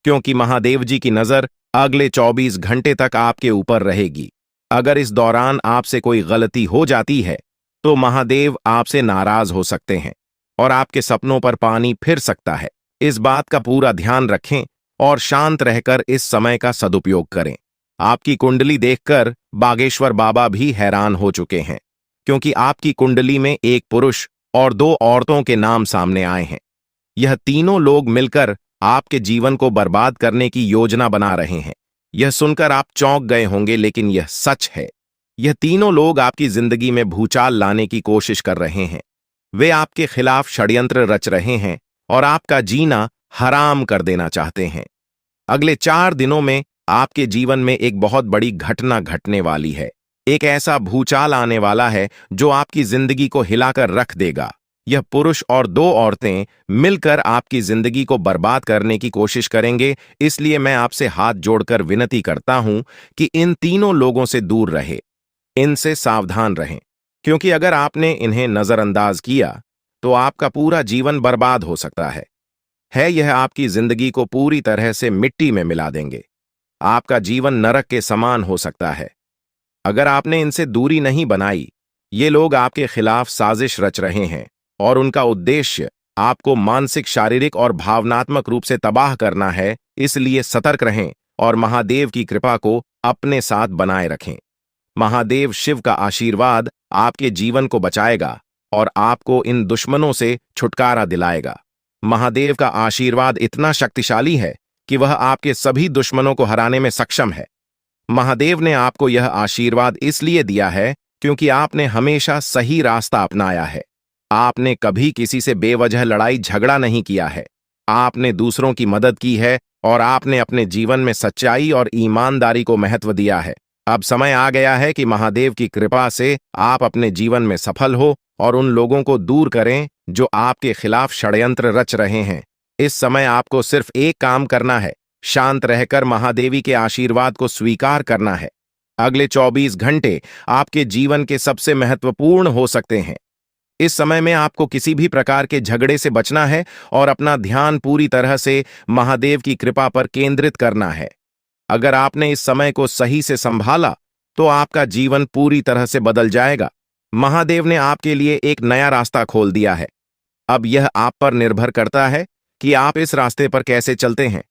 क्योंकि महादेव जी की नजर अगले 24 घंटे तक आपके ऊपर रहेगी। अगर इस दौरान आपसे कोई गलती हो जाती है तो महादेव आपसे नाराज हो सकते हैं और आपके सपनों पर पानी फिर सकता है। इस बात का पूरा ध्यान रखें और शांत रहकर इस समय का सदुपयोग करें। आपकी कुंडली देखकर बागेश्वर बाबा भी हैरान हो चुके हैं, क्योंकि आपकी कुंडली में एक पुरुष और 2 औरतों के नाम सामने आए हैं। यह तीनों लोग मिलकर आपके जीवन को बर्बाद करने की योजना बना रहे हैं। यह सुनकर आप चौंक गए होंगे, लेकिन यह सच है। यह तीनों लोग आपकी जिंदगी में भूचाल लाने की कोशिश कर रहे हैं। वे आपके खिलाफ षड्यंत्र रच रहे हैं और आपका जीना हराम कर देना चाहते हैं। अगले 4 दिनों में आपके जीवन में एक बहुत बड़ी घटना घटने वाली है। एक ऐसा भूचाल आने वाला है जो आपकी जिंदगी को हिलाकर रख देगा। यह पुरुष और 2 औरतें मिलकर आपकी जिंदगी को बर्बाद करने की कोशिश करेंगे। इसलिए मैं आपसे हाथ जोड़कर विनती करता हूं कि इन तीनों लोगों से दूर रहे, इनसे सावधान रहें, क्योंकि अगर आपने इन्हें नजरअंदाज किया तो आपका पूरा जीवन बर्बाद हो सकता है। यह आपकी जिंदगी को पूरी तरह से मिट्टी में मिला देंगे। आपका जीवन नरक के समान हो सकता है। अगर आपने इनसे दूरी नहीं बनाई, ये लोग आपके खिलाफ साजिश रच रहे हैं और उनका उद्देश्य आपको मानसिक, शारीरिक और भावनात्मक रूप से तबाह करना है। इसलिए सतर्क रहें और महादेव की कृपा को अपने साथ बनाए रखें। महादेव शिव का आशीर्वाद आपके जीवन को बचाएगा और आपको इन दुश्मनों से छुटकारा दिलाएगा। महादेव का आशीर्वाद इतना शक्तिशाली है कि वह आपके सभी दुश्मनों को हराने में सक्षम है। महादेव ने आपको यह आशीर्वाद इसलिए दिया है क्योंकि आपने हमेशा सही रास्ता अपनाया है। आपने कभी किसी से बेवजह लड़ाई झगड़ा नहीं किया है। आपने दूसरों की मदद की है और आपने अपने जीवन में सच्चाई और ईमानदारी को महत्व दिया है। अब समय आ गया है कि महादेव की कृपा से आप अपने जीवन में सफल हो और उन लोगों को दूर करें जो आपके खिलाफ षड्यंत्र रच रहे हैं। इस समय आपको सिर्फ एक काम करना है, शांत रहकर महादेवी के आशीर्वाद को स्वीकार करना है। अगले 24 घंटे आपके जीवन के सबसे महत्वपूर्ण हो सकते हैं। इस समय में आपको किसी भी प्रकार के झगड़े से बचना है और अपना ध्यान पूरी तरह से महादेव की कृपा पर केंद्रित करना है। अगर आपने इस समय को सही से संभाला तो आपका जीवन पूरी तरह से बदल जाएगा। महादेव ने आपके लिए एक नया रास्ता खोल दिया है। अब यह आप पर निर्भर करता है कि आप इस रास्ते पर कैसे चलते हैं।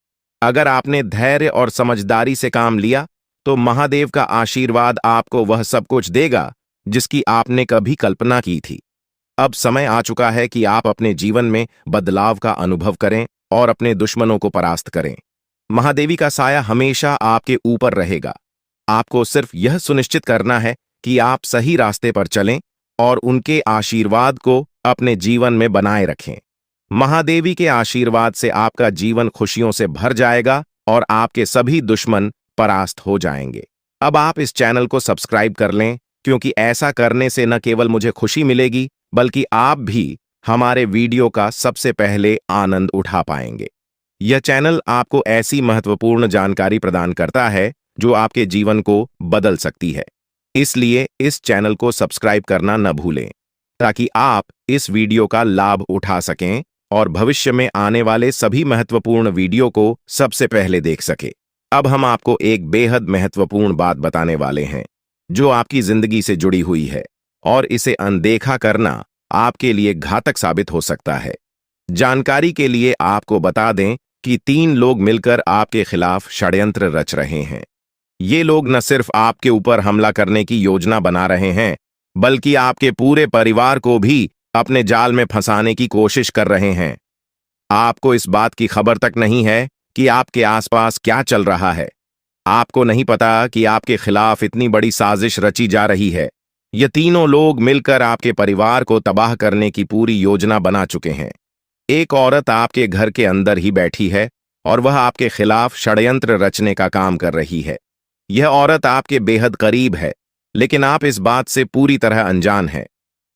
अगर आपने धैर्य और समझदारी से काम लिया तो महादेव का आशीर्वाद आपको वह सब कुछ देगा जिसकी आपने कभी कल्पना की थी। अब समय आ चुका है कि आप अपने जीवन में बदलाव का अनुभव करें और अपने दुश्मनों को परास्त करें। महादेवी का साया हमेशा आपके ऊपर रहेगा। आपको सिर्फ यह सुनिश्चित करना है कि आप सही रास्ते पर चलें और उनके आशीर्वाद को अपने जीवन में बनाए रखें। महादेवी के आशीर्वाद से आपका जीवन खुशियों से भर जाएगा और आपके सभी दुश्मन परास्त हो जाएंगे। अब आप इस चैनल को सब्सक्राइब कर लें, क्योंकि ऐसा करने से न केवल मुझे खुशी मिलेगी बल्कि आप भी हमारे वीडियो का सबसे पहले आनंद उठा पाएंगे। यह चैनल आपको ऐसी महत्वपूर्ण जानकारी प्रदान करता है जो आपके जीवन को बदल सकती है। इसलिए इस चैनल को सब्सक्राइब करना न भूलें ताकि आप इस वीडियो का लाभ उठा सकें और भविष्य में आने वाले सभी महत्वपूर्ण वीडियो को सबसे पहले देख सके। अब हम आपको एक बेहद महत्वपूर्ण बात बताने वाले हैं जो आपकी जिंदगी से जुड़ी हुई है और इसे अनदेखा करना आपके लिए घातक साबित हो सकता है। जानकारी के लिए आपको बता दें कि 3 लोग मिलकर आपके खिलाफ षड्यंत्र रच रहे हैं। ये लोग न सिर्फ आपके ऊपर हमला करने की योजना बना रहे हैं, बल्कि आपके पूरे परिवार को भी अपने जाल में फंसाने की कोशिश कर रहे हैं। आपको इस बात की खबर तक नहीं है कि आपके आसपास क्या चल रहा है। आपको नहीं पता कि आपके खिलाफ इतनी बड़ी साजिश रची जा रही है। ये तीनों लोग मिलकर आपके परिवार को तबाह करने की पूरी योजना बना चुके हैं। एक औरत आपके घर के अंदर ही बैठी है और वह आपके खिलाफ षड्यंत्र रचने का काम कर रही है। यह औरत आपके बेहद करीब है, लेकिन आप इस बात से पूरी तरह अनजान हैं।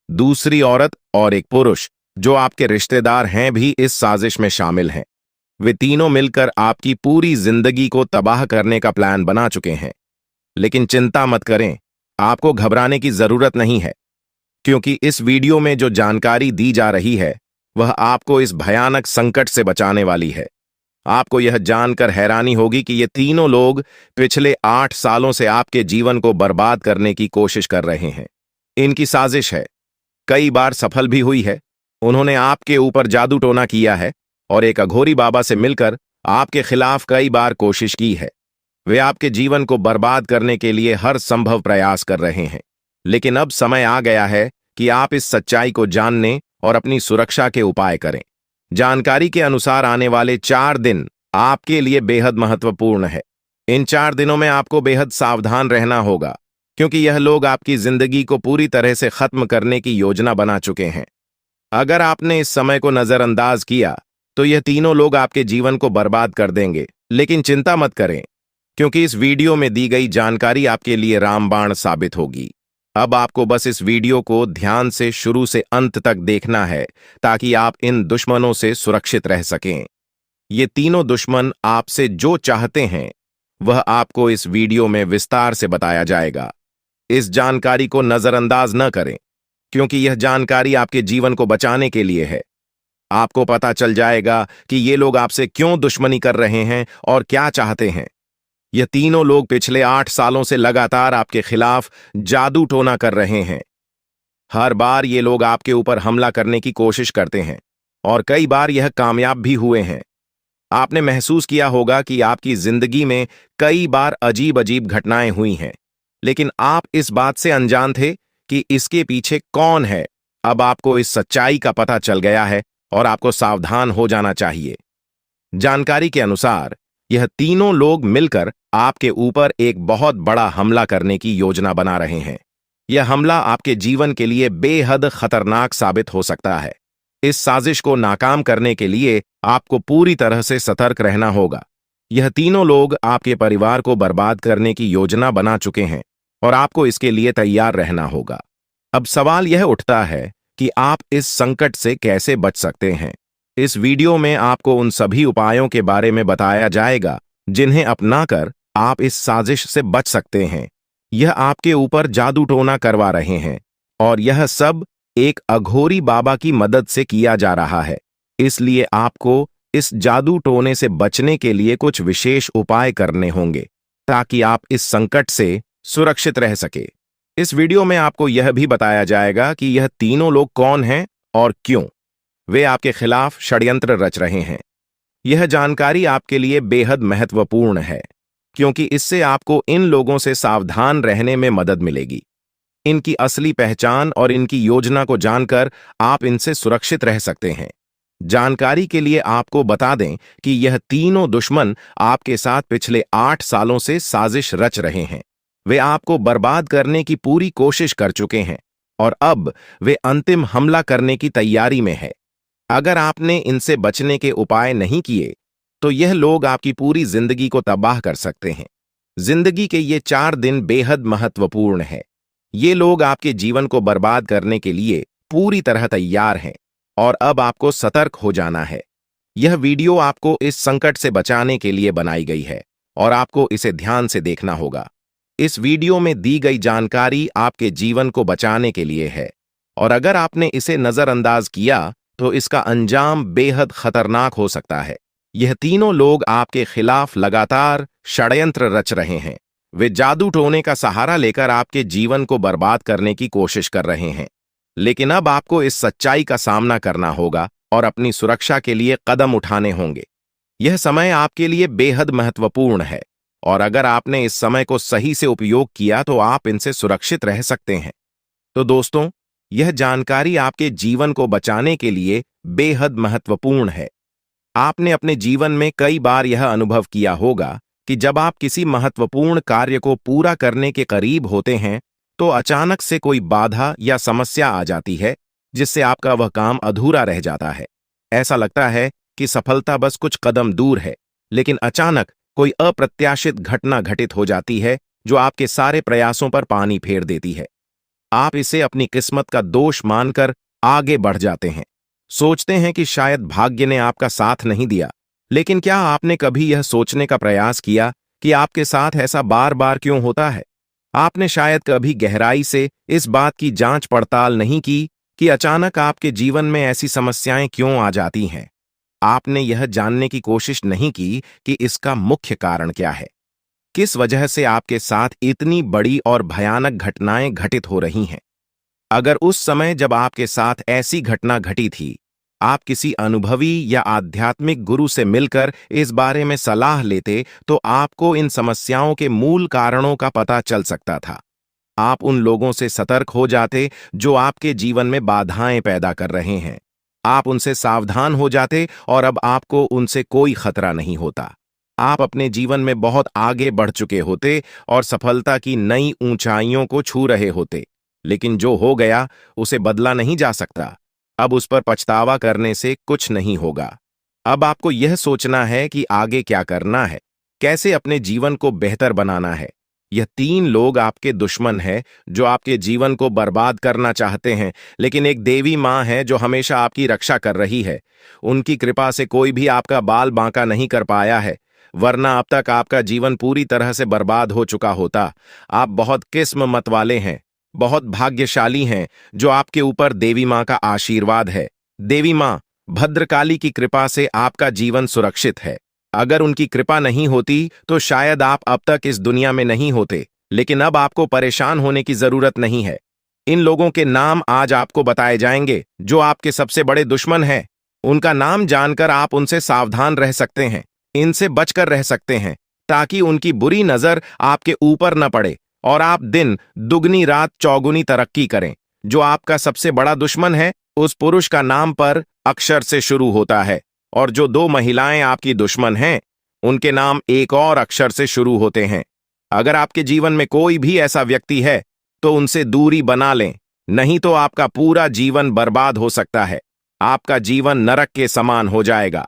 दूसरी औरत और एक पुरुष जो आपके रिश्तेदार हैं भी इस साजिश में शामिल हैं। वे तीनों मिलकर आपकी पूरी जिंदगी को तबाह करने का प्लान बना चुके हैं। लेकिन चिंता मत करें, आपको घबराने की जरूरत नहीं है, क्योंकि इस वीडियो में जो जानकारी दी जा रही है वह आपको इस भयानक संकट से बचाने वाली है। आपको यह जानकर हैरानी होगी कि ये तीनों लोग पिछले 8 सालों से आपके जीवन को बर्बाद करने की कोशिश कर रहे हैं। इनकी साजिश है, कई बार सफल भी हुई है। उन्होंने आपके ऊपर जादू टोना किया है और एक अघोरी बाबा से मिलकर आपके खिलाफ कई बार कोशिश की है। वे आपके जीवन को बर्बाद करने के लिए हर संभव प्रयास कर रहे हैं। लेकिन अब समय आ गया है कि आप इस सच्चाई को जानने और अपनी सुरक्षा के उपाय करें। जानकारी के अनुसार आने वाले 4 दिन आपके लिए बेहद महत्वपूर्ण है। इन 4 दिनों में आपको बेहद सावधान रहना होगा, क्योंकि यह लोग आपकी जिंदगी को पूरी तरह से खत्म करने की योजना बना चुके हैं। अगर आपने इस समय को नजरअंदाज किया तो यह तीनों लोग आपके जीवन को बर्बाद कर देंगे। लेकिन चिंता मत करें, क्योंकि इस वीडियो में दी गई जानकारी आपके लिए रामबाण साबित होगी। अब आपको बस इस वीडियो को ध्यान से शुरू से अंत तक देखना है ताकि आप इन दुश्मनों से सुरक्षित रह सकें। ये तीनों दुश्मन आपसे जो चाहते हैं वह आपको इस वीडियो में विस्तार से बताया जाएगा। इस जानकारी को नजरअंदाज न करें, क्योंकि यह जानकारी आपके जीवन को बचाने के लिए है। आपको पता चल जाएगा कि ये लोग आपसे क्यों दुश्मनी कर रहे हैं और क्या चाहते हैं। यह तीनों लोग पिछले 8 सालों से लगातार आपके खिलाफ जादू टोना कर रहे हैं। हर बार ये लोग आपके ऊपर हमला करने की कोशिश करते हैं और कई बार यह कामयाब भी हुए हैं। आपने महसूस किया होगा कि आपकी जिंदगी में कई बार अजीब अजीब घटनाएं हुई हैं, लेकिन आप इस बात से अनजान थे कि इसके पीछे कौन है। अब आपको इस सच्चाई का पता चल गया है और आपको सावधान हो जाना चाहिए। जानकारी के अनुसार यह तीनों लोग मिलकर आपके ऊपर एक बहुत बड़ा हमला करने की योजना बना रहे हैं। यह हमला आपके जीवन के लिए बेहद खतरनाक साबित हो सकता है। इस साजिश को नाकाम करने के लिए आपको पूरी तरह से सतर्क रहना होगा। यह तीनों लोग आपके परिवार को बर्बाद करने की योजना बना चुके हैं और आपको इसके लिए तैयार रहना होगा। अब सवाल यह उठता है कि आप इस संकट से कैसे बच सकते हैं। इस वीडियो में आपको उन सभी उपायों के बारे में बताया जाएगा जिन्हें अपनाकर आप इस साजिश से बच सकते हैं। यह आपके ऊपर जादू टोना करवा रहे हैं और यह सब एक अघोरी बाबा की मदद से किया जा रहा है। इसलिए आपको इस जादू टोने से बचने के लिए कुछ विशेष उपाय करने होंगे ताकि आप इस संकट से सुरक्षित रह सके। इस वीडियो में आपको यह भी बताया जाएगा कि यह तीनों लोग कौन हैं और क्यों वे आपके खिलाफ षड्यंत्र रच रहे हैं। यह जानकारी आपके लिए बेहद महत्वपूर्ण है, क्योंकि इससे आपको इन लोगों से सावधान रहने में मदद मिलेगी। इनकी असली पहचान और इनकी योजना को जानकर आप इनसे सुरक्षित रह सकते हैं। जानकारी के लिए आपको बता दें कि यह तीनों दुश्मन आपके साथ पिछले 8 सालों से साजिश रच रहे हैं। वे आपको बर्बाद करने की पूरी कोशिश कर चुके हैं और अब वे अंतिम हमला करने की तैयारी में है। अगर आपने इनसे बचने के उपाय नहीं किए तो यह लोग आपकी पूरी जिंदगी को तबाह कर सकते हैं। जिंदगी के ये 4 दिन बेहद महत्वपूर्ण है। ये लोग आपके जीवन को बर्बाद करने के लिए पूरी तरह तैयार हैं और अब आपको सतर्क हो जाना है। यह वीडियो आपको इस संकट से बचाने के लिए बनाई गई है और आपको इसे ध्यान से देखना होगा। इस वीडियो में दी गई जानकारी आपके जीवन को बचाने के लिए है और अगर आपने इसे नजरअंदाज किया तो इसका अंजाम बेहद खतरनाक हो सकता है। यह तीनों लोग आपके खिलाफ लगातार षड्यंत्र रच रहे हैं। वे जादू टोने का सहारा लेकर आपके जीवन को बर्बाद करने की कोशिश कर रहे हैं। लेकिन अब आपको इस सच्चाई का सामना करना होगा और अपनी सुरक्षा के लिए कदम उठाने होंगे। यह समय आपके लिए बेहद महत्वपूर्ण है और अगर आपने इस समय को सही से उपयोग किया तो आप इनसे सुरक्षित रह सकते हैं। तो दोस्तों, यह जानकारी आपके जीवन को बचाने के लिए बेहद महत्वपूर्ण है। आपने अपने जीवन में कई बार यह अनुभव किया होगा कि जब आप किसी महत्वपूर्ण कार्य को पूरा करने के करीब होते हैं तो अचानक से कोई बाधा या समस्या आ जाती है जिससे आपका वह काम अधूरा रह जाता है। ऐसा लगता है कि सफलता बस कुछ कदम दूर है, लेकिन अचानक कोई अप्रत्याशित घटना घटित हो जाती है जो आपके सारे प्रयासों पर पानी फेर देती है। आप इसे अपनी किस्मत का दोष मानकर आगे बढ़ जाते हैं। सोचते हैं कि शायद भाग्य ने आपका साथ नहीं दिया। लेकिन क्या आपने कभी यह सोचने का प्रयास किया कि आपके साथ ऐसा बार बार क्यों होता है? आपने शायद कभी गहराई से इस बात की जांच पड़ताल नहीं की कि अचानक आपके जीवन में ऐसी समस्याएं क्यों आ जाती हैं। आपने यह जानने की कोशिश नहीं की कि इसका मुख्य कारण क्या है। किस वजह से आपके साथ इतनी बड़ी और भयानक घटनाएं घटित हो रही हैं। अगर उस समय जब आपके साथ ऐसी घटना घटी थी, आप किसी अनुभवी या आध्यात्मिक गुरु से मिलकर इस बारे में सलाह लेते तो आपको इन समस्याओं के मूल कारणों का पता चल सकता था। आप उन लोगों से सतर्क हो जाते जो आपके जीवन में बाधाएं पैदा कर रहे हैं। आप उनसे सावधान हो जाते और अब आपको उनसे कोई खतरा नहीं होता। आप अपने जीवन में बहुत आगे बढ़ चुके होते और सफलता की नई ऊंचाइयों को छू रहे होते। लेकिन जो हो गया उसे बदला नहीं जा सकता। अब उस पर पछतावा करने से कुछ नहीं होगा। अब आपको यह सोचना है कि आगे क्या करना है, कैसे अपने जीवन को बेहतर बनाना है। यह तीन लोग आपके दुश्मन हैं जो आपके जीवन को बर्बाद करना चाहते हैं, लेकिन एक देवी माँ है जो हमेशा आपकी रक्षा कर रही है। उनकी कृपा से कोई भी आपका बाल बांका नहीं कर पाया है, वरना अब तक आपका जीवन पूरी तरह से बर्बाद हो चुका होता। आप बहुत किस्मत वाले हैं, बहुत भाग्यशाली हैं जो आपके ऊपर देवी माँ का आशीर्वाद है। देवी माँ भद्रकाली की कृपा से आपका जीवन सुरक्षित है। अगर उनकी कृपा नहीं होती तो शायद आप अब तक इस दुनिया में नहीं होते। लेकिन अब आपको परेशान होने की जरूरत नहीं है। इन लोगों के नाम आज आपको बताए जाएंगे जो आपके सबसे बड़े दुश्मन हैं। उनका नाम जानकर आप उनसे सावधान रह सकते हैं, इनसे बचकर रह सकते हैं ताकि उनकी बुरी नजर आपके ऊपर न पड़े और आप दिन दुगनी रात चौगुनी तरक्की करें। जो आपका सबसे बड़ा दुश्मन है उस पुरुष का नाम पर अक्षर से शुरू होता है और जो दो महिलाएं आपकी दुश्मन हैं उनके नाम एक और अक्षर से शुरू होते हैं। अगर आपके जीवन में कोई भी ऐसा व्यक्ति है तो उनसे दूरी बना लें, नहीं तो आपका पूरा जीवन बर्बाद हो सकता है। आपका जीवन नरक के समान हो जाएगा।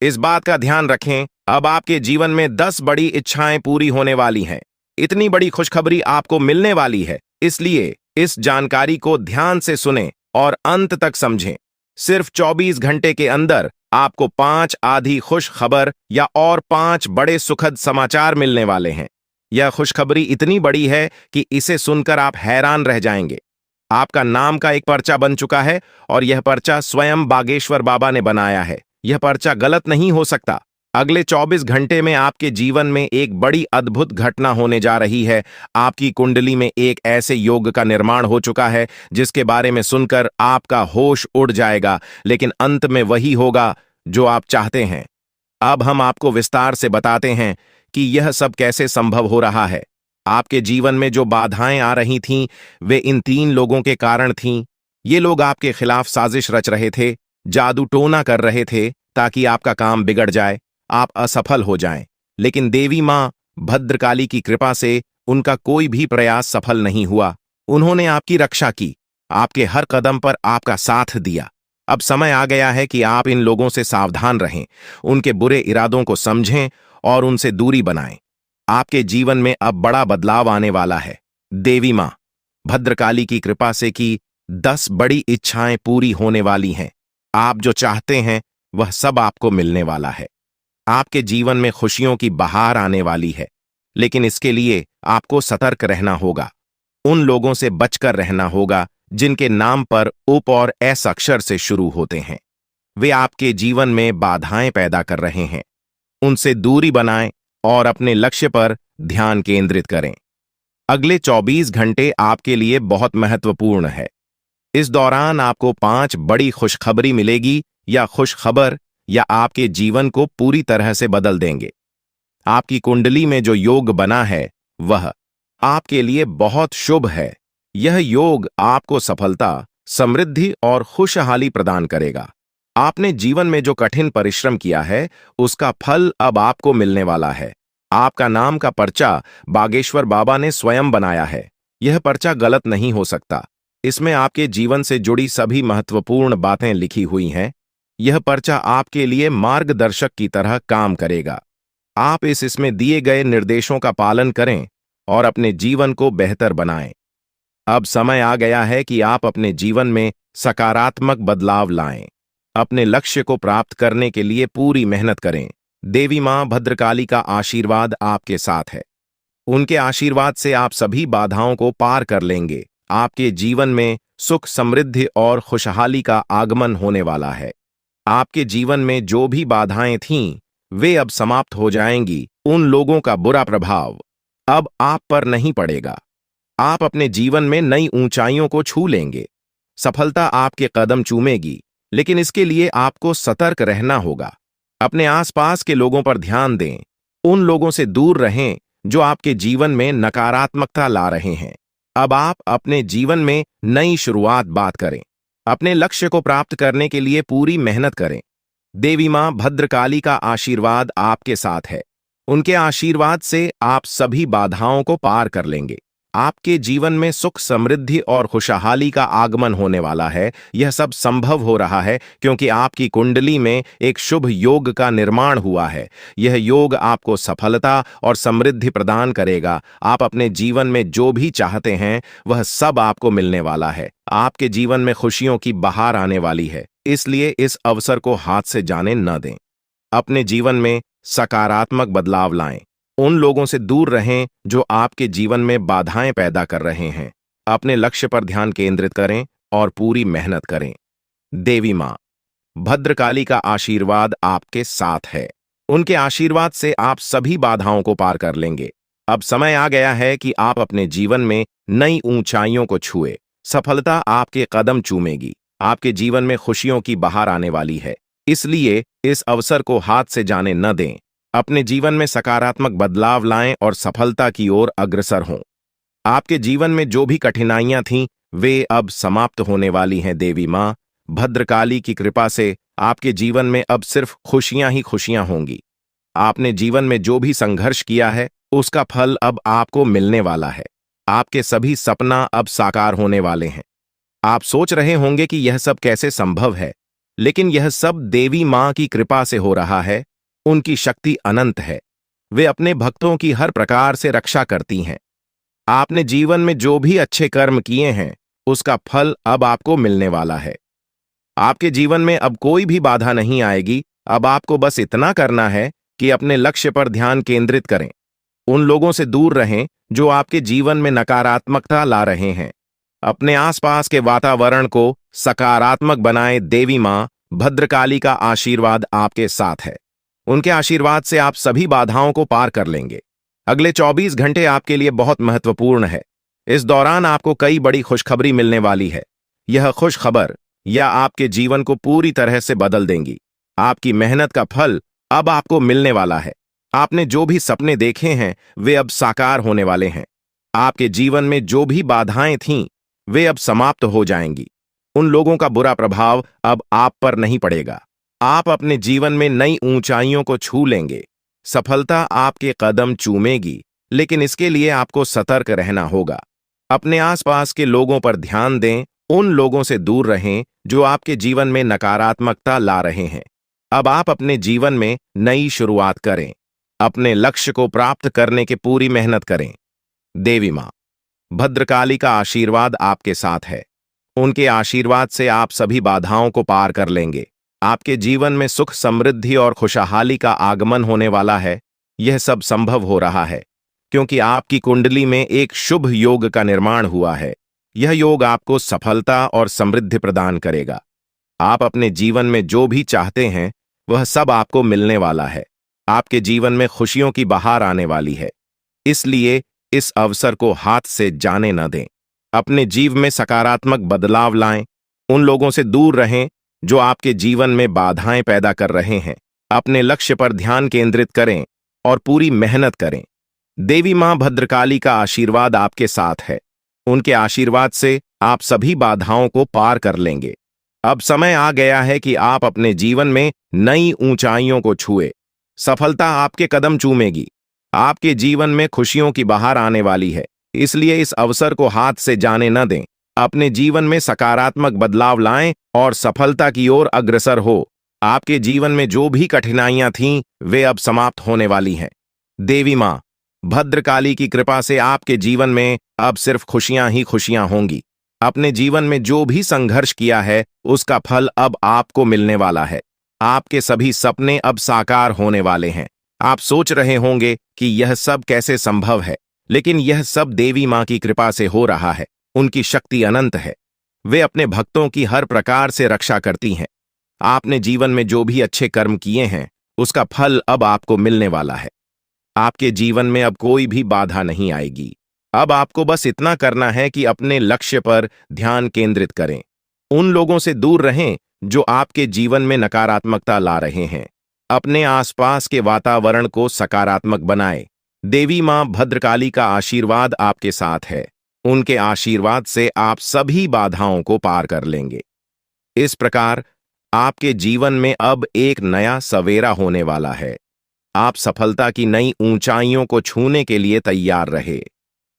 इस बात का ध्यान रखें, अब आपके जीवन में 10 बड़ी इच्छाएं पूरी होने वाली हैं। इतनी बड़ी खुशखबरी आपको मिलने वाली है, इसलिए इस जानकारी को ध्यान से सुनें और अंत तक समझें। सिर्फ 24 घंटे के अंदर आपको 5 आधी खुश खबर या और 5 बड़े सुखद समाचार मिलने वाले हैं। यह खुशखबरी इतनी बड़ी है कि इसे सुनकर आप हैरान रह जाएंगे। आपका नाम का एक पर्चा बन चुका है और यह पर्चा स्वयं बागेश्वर बाबा ने बनाया है। यह पर्चा गलत नहीं हो सकता। अगले 24 घंटे में आपके जीवन में एक बड़ी अद्भुत घटना होने जा रही है। आपकी कुंडली में एक ऐसे योग का निर्माण हो चुका है जिसके बारे में सुनकर आपका होश उड़ जाएगा, लेकिन अंत में वही होगा जो आप चाहते हैं। अब हम आपको विस्तार से बताते हैं कि यह सब कैसे संभव हो रहा है। आपके जीवन में जो बाधाएं आ रही थीं, वे इन 3 लोगों के कारण थीं। ये लोग आपके खिलाफ साजिश रच रहे थे, जादू टोना कर रहे थे ताकि आपका काम बिगड़ जाए, आप असफल हो जाएं। लेकिन देवी मां भद्रकाली की कृपा से उनका कोई भी प्रयास सफल नहीं हुआ। उन्होंने आपकी रक्षा की, आपके हर कदम पर आपका साथ दिया। अब समय आ गया है कि आप इन लोगों से सावधान रहें, उनके बुरे इरादों को समझें और उनसे दूरी बनाएं। आपके जीवन में अब बड़ा बदलाव आने वाला है। देवी मां भद्रकाली की कृपा से कि 10 बड़ी इच्छाएं पूरी होने वाली हैं। आप जो चाहते हैं वह सब आपको मिलने वाला है। आपके जीवन में खुशियों की बहार आने वाली है, लेकिन इसके लिए आपको सतर्क रहना होगा। उन लोगों से बचकर रहना होगा जिनके नाम पर उप और एस अक्षर से शुरू होते हैं। वे आपके जीवन में बाधाएं पैदा कर रहे हैं। उनसे दूरी बनाएं और अपने लक्ष्य पर ध्यान केंद्रित करें। अगले 24 घंटे आपके लिए बहुत महत्वपूर्ण है। इस दौरान आपको 5 बड़ी खुशखबरी मिलेगी या खुशखबर या आपके जीवन को पूरी तरह से बदल देंगे। आपकी कुंडली में जो योग बना है वह आपके लिए बहुत शुभ है। यह योग आपको सफलता, समृद्धि और खुशहाली प्रदान करेगा। आपने जीवन में जो कठिन परिश्रम किया है उसका फल अब आपको मिलने वाला है। आपका नाम का पर्चा बागेश्वर बाबा ने स्वयं बनाया है। यह पर्चा गलत नहीं हो सकता। इसमें आपके जीवन से जुड़ी सभी महत्वपूर्ण बातें लिखी हुई हैं। यह पर्चा आपके लिए मार्गदर्शक की तरह काम करेगा। आप इसमें दिए गए निर्देशों का पालन करें और अपने जीवन को बेहतर बनाएं। अब समय आ गया है कि आप अपने जीवन में सकारात्मक बदलाव लाएं। अपने लक्ष्य को प्राप्त करने के लिए पूरी मेहनत करें। देवी मां भद्रकाली का आशीर्वाद आपके साथ है। उनके आशीर्वाद से आप सभी बाधाओं को पार कर लेंगे। आपके जीवन में सुख, समृद्धि और खुशहाली का आगमन होने वाला है। आपके जीवन में जो भी बाधाएं थीं, वे अब समाप्त हो जाएंगी। उन लोगों का बुरा प्रभाव अब आप पर नहीं पड़ेगा। आप अपने जीवन में नई ऊंचाइयों को छू लेंगे। सफलता आपके कदम चूमेगी, लेकिन इसके लिए आपको सतर्क रहना होगा। अपने आसपास के लोगों पर ध्यान दें। उन लोगों से दूर रहें जो आपके जीवन में नकारात्मकता ला रहे हैं। अब आप अपने जीवन में नई शुरुआत बात करें। अपने लक्ष्य को प्राप्त करने के लिए पूरी मेहनत करें। देवी मां भद्रकाली का आशीर्वाद आपके साथ है। उनके आशीर्वाद से आप सभी बाधाओं को पार कर लेंगे। आपके जीवन में सुख, समृद्धि और खुशहाली का आगमन होने वाला है। यह सब संभव हो रहा है क्योंकि आपकी कुंडली में एक शुभ योग का निर्माण हुआ है। यह योग आपको सफलता और समृद्धि प्रदान करेगा। आप अपने जीवन में जो भी चाहते हैं वह सब आपको मिलने वाला है। आपके जीवन में खुशियों की बहार आने वाली है, इसलिए इस अवसर को हाथ से जाने न दें। अपने जीवन में सकारात्मक बदलाव लाएं। उन लोगों से दूर रहें जो आपके जीवन में बाधाएं पैदा कर रहे हैं। अपने लक्ष्य पर ध्यान केंद्रित करें और पूरी मेहनत करें। देवी मां भद्रकाली का आशीर्वाद आपके साथ है। उनके आशीर्वाद से आप सभी बाधाओं को पार कर लेंगे। अब समय आ गया है कि आप अपने जीवन में नई ऊंचाइयों को छुए। सफलता आपके कदम चूमेगी। आपके जीवन में खुशियों की बहार आने वाली है, इसलिए इस अवसर को हाथ से जाने न दें। अपने जीवन में सकारात्मक बदलाव लाएं और सफलता की ओर अग्रसर हों। आपके जीवन में जो भी कठिनाइयां थीं, वे अब समाप्त होने वाली हैं। देवी मां भद्रकाली की कृपा से आपके जीवन में अब सिर्फ खुशियां ही खुशियां होंगी। आपने जीवन में जो भी संघर्ष किया है उसका फल अब आपको मिलने वाला है। आपके सभी सपना अब साकार होने वाले हैं। आप सोच रहे होंगे कि यह सब कैसे संभव है, लेकिन यह सब देवी मां की कृपा से हो रहा है। उनकी शक्ति अनंत है। वे अपने भक्तों की हर प्रकार से रक्षा करती हैं। आपने जीवन में जो भी अच्छे कर्म किए हैं उसका फल अब आपको मिलने वाला है। आपके जीवन में अब कोई भी बाधा नहीं आएगी। अब आपको बस इतना करना है कि अपने लक्ष्य पर ध्यान केंद्रित करें। उन लोगों से दूर रहें जो आपके जीवन में नकारात्मकता ला रहे हैं। अपने आसपास के वातावरण को सकारात्मक बनाएं। देवी मां भद्रकाली का आशीर्वाद आपके साथ है। उनके आशीर्वाद से आप सभी बाधाओं को पार कर लेंगे। अगले 24 घंटे आपके लिए बहुत महत्वपूर्ण है। इस दौरान आपको कई बड़ी खुशखबरी मिलने वाली है। यह खुशखबर या आपके जीवन को पूरी तरह से बदल देंगी। आपकी मेहनत का फल अब आपको मिलने वाला है। आपने जो भी सपने देखे हैं वे अब साकार होने वाले हैं। आपके जीवन में जो भी बाधाएं थीं वे अब समाप्त हो जाएंगी। उन लोगों का बुरा प्रभाव अब आप पर नहीं पड़ेगा। आप अपने जीवन में नई ऊंचाइयों को छू लेंगे। सफलता आपके कदम चूमेगी, लेकिन इसके लिए आपको सतर्क रहना होगा। अपने आसपास के लोगों पर ध्यान दें। उन लोगों से दूर रहें जो आपके जीवन में नकारात्मकता ला रहे हैं। अब आप अपने जीवन में नई शुरुआत करें। अपने लक्ष्य को प्राप्त करने की पूरी मेहनत करें। देवी मां भद्रकाली का आशीर्वाद आपके साथ है। उनके आशीर्वाद से आप सभी बाधाओं को पार कर लेंगे। आपके जीवन में सुख, समृद्धि और खुशहाली का आगमन होने वाला है। यह सब संभव हो रहा है क्योंकि आपकी कुंडली में एक शुभ योग का निर्माण हुआ है। यह योग आपको सफलता और समृद्धि प्रदान करेगा। आप अपने जीवन में जो भी चाहते हैं वह सब आपको मिलने वाला है। आपके जीवन में खुशियों की बहार आने वाली है, इसलिए इस अवसर को हाथ से जाने न दें। अपने जीवन में सकारात्मक बदलाव लाएं। उन लोगों से दूर रहें जो आपके जीवन में बाधाएं पैदा कर रहे हैं। अपने लक्ष्य पर ध्यान केंद्रित करें और पूरी मेहनत करें। देवी मां भद्रकाली का आशीर्वाद आपके साथ है। उनके आशीर्वाद से आप सभी बाधाओं को पार कर लेंगे। अब समय आ गया है कि आप अपने जीवन में नई ऊंचाइयों को छुए। सफलता आपके कदम चूमेगी। आपके जीवन में खुशियों की बहार आने वाली है, इसलिए इस अवसर को हाथ से जाने न दें। अपने जीवन में सकारात्मक बदलाव लाएं और सफलता की ओर अग्रसर हो। आपके जीवन में जो भी कठिनाइयां थीं वे अब समाप्त होने वाली हैं। देवी मां भद्रकाली की कृपा से आपके जीवन में अब सिर्फ खुशियां ही खुशियां होंगी। अपने जीवन में जो भी संघर्ष किया है उसका फल अब आपको मिलने वाला है। आपके सभी सपने अब साकार होने वाले हैं। आप सोच रहे होंगे कि यह सब कैसे संभव है, लेकिन यह सब देवी मां की कृपा से हो रहा है। उनकी शक्ति अनंत है। वे अपने भक्तों की हर प्रकार से रक्षा करती हैं। आपने जीवन में जो भी अच्छे कर्म किए हैं उसका फल अब आपको मिलने वाला है। आपके जीवन में अब कोई भी बाधा नहीं आएगी। अब आपको बस इतना करना है कि अपने लक्ष्य पर ध्यान केंद्रित करें। उन लोगों से दूर रहें जो आपके जीवन में नकारात्मकता ला रहे हैं। अपने आसपास के वातावरण को सकारात्मक बनाएं। देवी मां भद्रकाली का आशीर्वाद आपके साथ है। उनके आशीर्वाद से आप सभी बाधाओं को पार कर लेंगे। इस प्रकार आपके जीवन में अब एक नया सवेरा होने वाला है। आप सफलता की नई ऊंचाइयों को छूने के लिए तैयार रहे।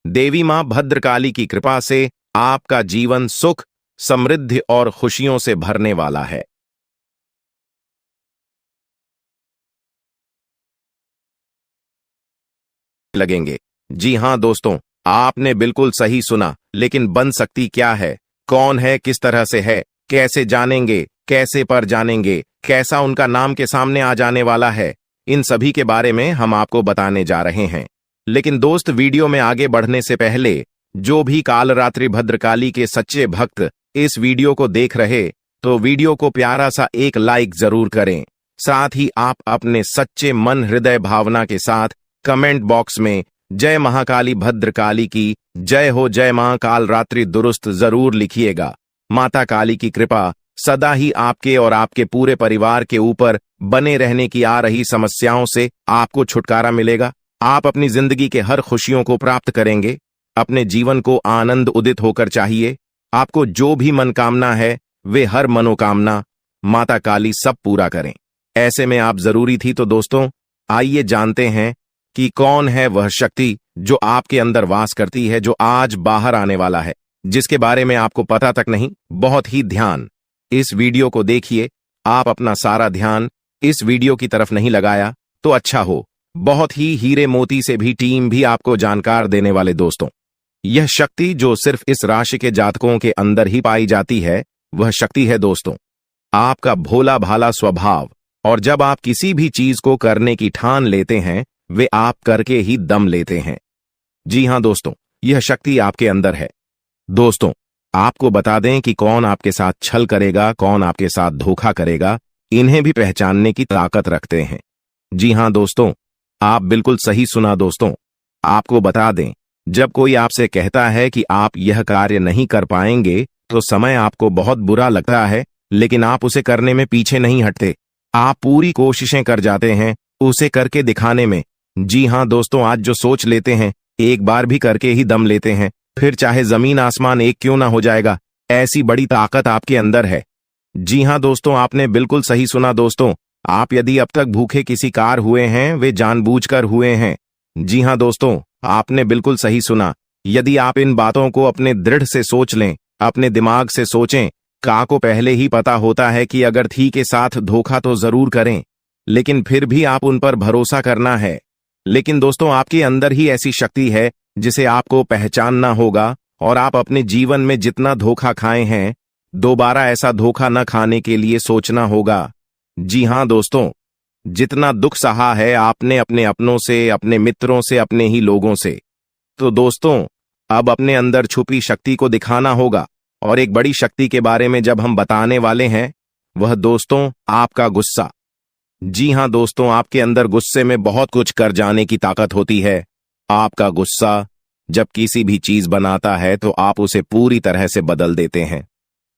देवी मां भद्रकाली की कृपा से आपका जीवन सुख, समृद्धि और खुशियों से भरने वाला है। लगेंगे। जी हां दोस्तों, आपने बिल्कुल सही सुना। लेकिन बन सकती क्या है, कौन है, किस तरह से है, कैसे जानेंगे, कैसे पर जानेंगे, कैसा उनका नाम के सामने आ जाने वाला है, इन सभी के बारे में हम आपको बताने जा रहे हैं। लेकिन दोस्त, वीडियो में आगे बढ़ने से पहले जो भी कालरात्रि भद्रकाली के सच्चे भक्त इस वीडियो को देख रहे तो वीडियो को प्यारा सा एक लाइक जरूर करें। साथ ही आप अपने सच्चे मन, हृदय, भावना के साथ कमेंट बॉक्स में जय महाकाली भद्रकाली की जय हो, जय मां कालरात्रि दुरुस्त जरूर लिखिएगा। माता काली की कृपा सदा ही आपके और आपके पूरे परिवार के ऊपर बने रहने की। आ रही समस्याओं से आपको छुटकारा मिलेगा। आप अपनी जिंदगी के हर खुशियों को प्राप्त करेंगे। अपने जीवन को आनंद उदित होकर चाहिए। आपको जो भी मनोकामना है वे हर मनोकामना माता काली सब पूरा करें। ऐसे में आप जरूरी थी। तो दोस्तों, आइए जानते हैं कि कौन है वह शक्ति जो आपके अंदर वास करती है, जो आज बाहर आने वाला है, जिसके बारे में आपको पता तक नहीं। बहुत ही ध्यान इस वीडियो को देखिए। आप अपना सारा ध्यान इस वीडियो की तरफ नहीं लगाया तो अच्छा हो। बहुत ही हीरे मोती से भी टीम भी आपको जानकार देने वाले दोस्तों, यह शक्ति जो सिर्फ इस राशि के जातकों के अंदर ही पाई जाती है, वह शक्ति है दोस्तों आपका भोला भाला स्वभाव। और जब आप किसी भी चीज को करने की ठान लेते हैं वे आप करके ही दम लेते हैं। जी हां दोस्तों, यह शक्ति आपके अंदर है। दोस्तों, आपको बता दें कि कौन आपके साथ छल करेगा, कौन आपके साथ धोखा करेगा, इन्हें भी पहचानने की ताकत रखते हैं। जी हां दोस्तों, आप बिल्कुल सही सुना दोस्तों। आपको बता दें, जब कोई आपसे कहता है कि आप यह कार्य नहीं कर पाएंगे तो समय आपको बहुत बुरा लगता है, लेकिन आप उसे करने में पीछे नहीं हटते। आप पूरी कोशिशें कर जाते हैं उसे करके दिखाने में। जी हां दोस्तों, आज जो सोच लेते हैं एक बार भी करके ही दम लेते हैं, फिर चाहे जमीन आसमान एक क्यों ना हो जाएगा। ऐसी बड़ी ताकत आपके अंदर है। जी हां दोस्तों, आपने बिल्कुल सही सुना दोस्तों। आप यदि अब तक भूखे किसी कार हुए हैं वे जानबूझकर हुए हैं। जी हां दोस्तों, आपने बिल्कुल सही सुना। यदि आप इन बातों को अपने दृढ़ से सोच लें, अपने दिमाग से सोचें, का को पहले ही पता होता है कि अगर थी के साथ धोखा तो जरूर करें, लेकिन फिर भी आप उन पर भरोसा करना है। लेकिन दोस्तों, आपके अंदर ही ऐसी शक्ति है जिसे आपको पहचानना होगा और आप अपने जीवन में जितना धोखा खाए हैं, दोबारा ऐसा धोखा न खाने के लिए सोचना होगा। जी हां दोस्तों, जितना दुख सहा है आपने अपने अपनों से, अपने मित्रों से, अपने ही लोगों से, तो दोस्तों अब अपने अंदर छुपी शक्ति को दिखाना होगा। और एक बड़ी शक्ति के बारे में जब हम बताने वाले हैं, वह दोस्तों आपका गुस्सा। जी हां दोस्तों, आपके अंदर गुस्से में बहुत कुछ कर जाने की ताकत होती है। आपका गुस्सा जब किसी भी चीज बनाता है तो आप उसे पूरी तरह से बदल देते हैं।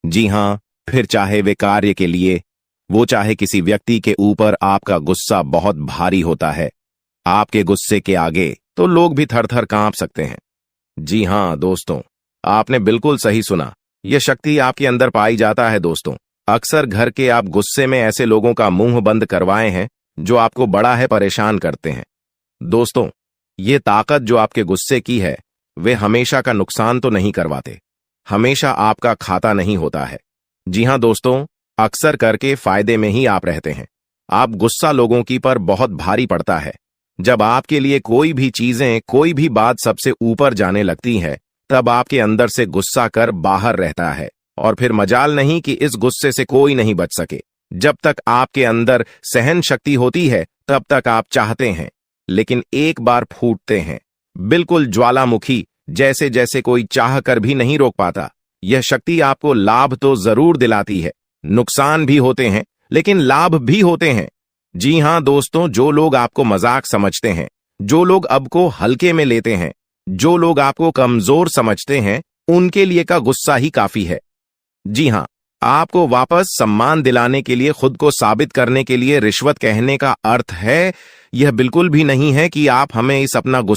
जी हां, फिर चाहे वे कार्य के लिए, वो चाहे किसी व्यक्ति के ऊपर, आपका गुस्सा बहुत भारी होता है। आपके गुस्से के आगे तो लोग भी थर थर कांप सकते हैं। जी हां दोस्तों, आपने बिल्कुल सही सुना। यह शक्ति आपके अंदर पाई जाता है दोस्तों। अक्सर घर के आप गुस्से में ऐसे लोगों का मुंह बंद करवाए हैं जो आपको बड़ा है परेशान करते हैं। दोस्तों, ये ताकत जो आपके गुस्से की है, वे हमेशा का नुकसान तो नहीं करवाते, हमेशा आपका खाता नहीं होता है। जी हां दोस्तों, अक्सर करके फायदे में ही आप रहते हैं। आप गुस्सा लोगों की पर बहुत भारी पड़ता है। जब आपके लिए कोई भी चीजें, कोई भी बात सबसे ऊपर जाने लगती है, तब आपके अंदर से गुस्सा कर बाहर रहता है। और फिर मजाल नहीं कि इस गुस्से से कोई नहीं बच सके। जब तक आपके अंदर सहन शक्ति होती है, तब तक आप चाहते हैं, लेकिन एक बार फूटते हैं, बिल्कुल ज्वालामुखी जैसे जैसे कोई चाह कर भी नहीं रोक पाता। यह शक्ति आपको लाभ तो जरूर दिलाती है, नुकसान भी होते हैं, लेकिन लाभ भी होते हैं। जी हां दोस्तों, जो लोग आपको मजाक समझते हैं, जो लोग अब को हल्के में लेते हैं, जो लोग आपको कमजोर समझते हैं, उनके लिए का गुस्सा ही काफी है। जी हां, आपको वापस सम्मान दिलाने के लिए, खुद को साबित करने के लिए रिश्वत कहने का अर्थ है, यह बिल्कुल भी नहीं है कि आप हमें इस अपना गुस्सा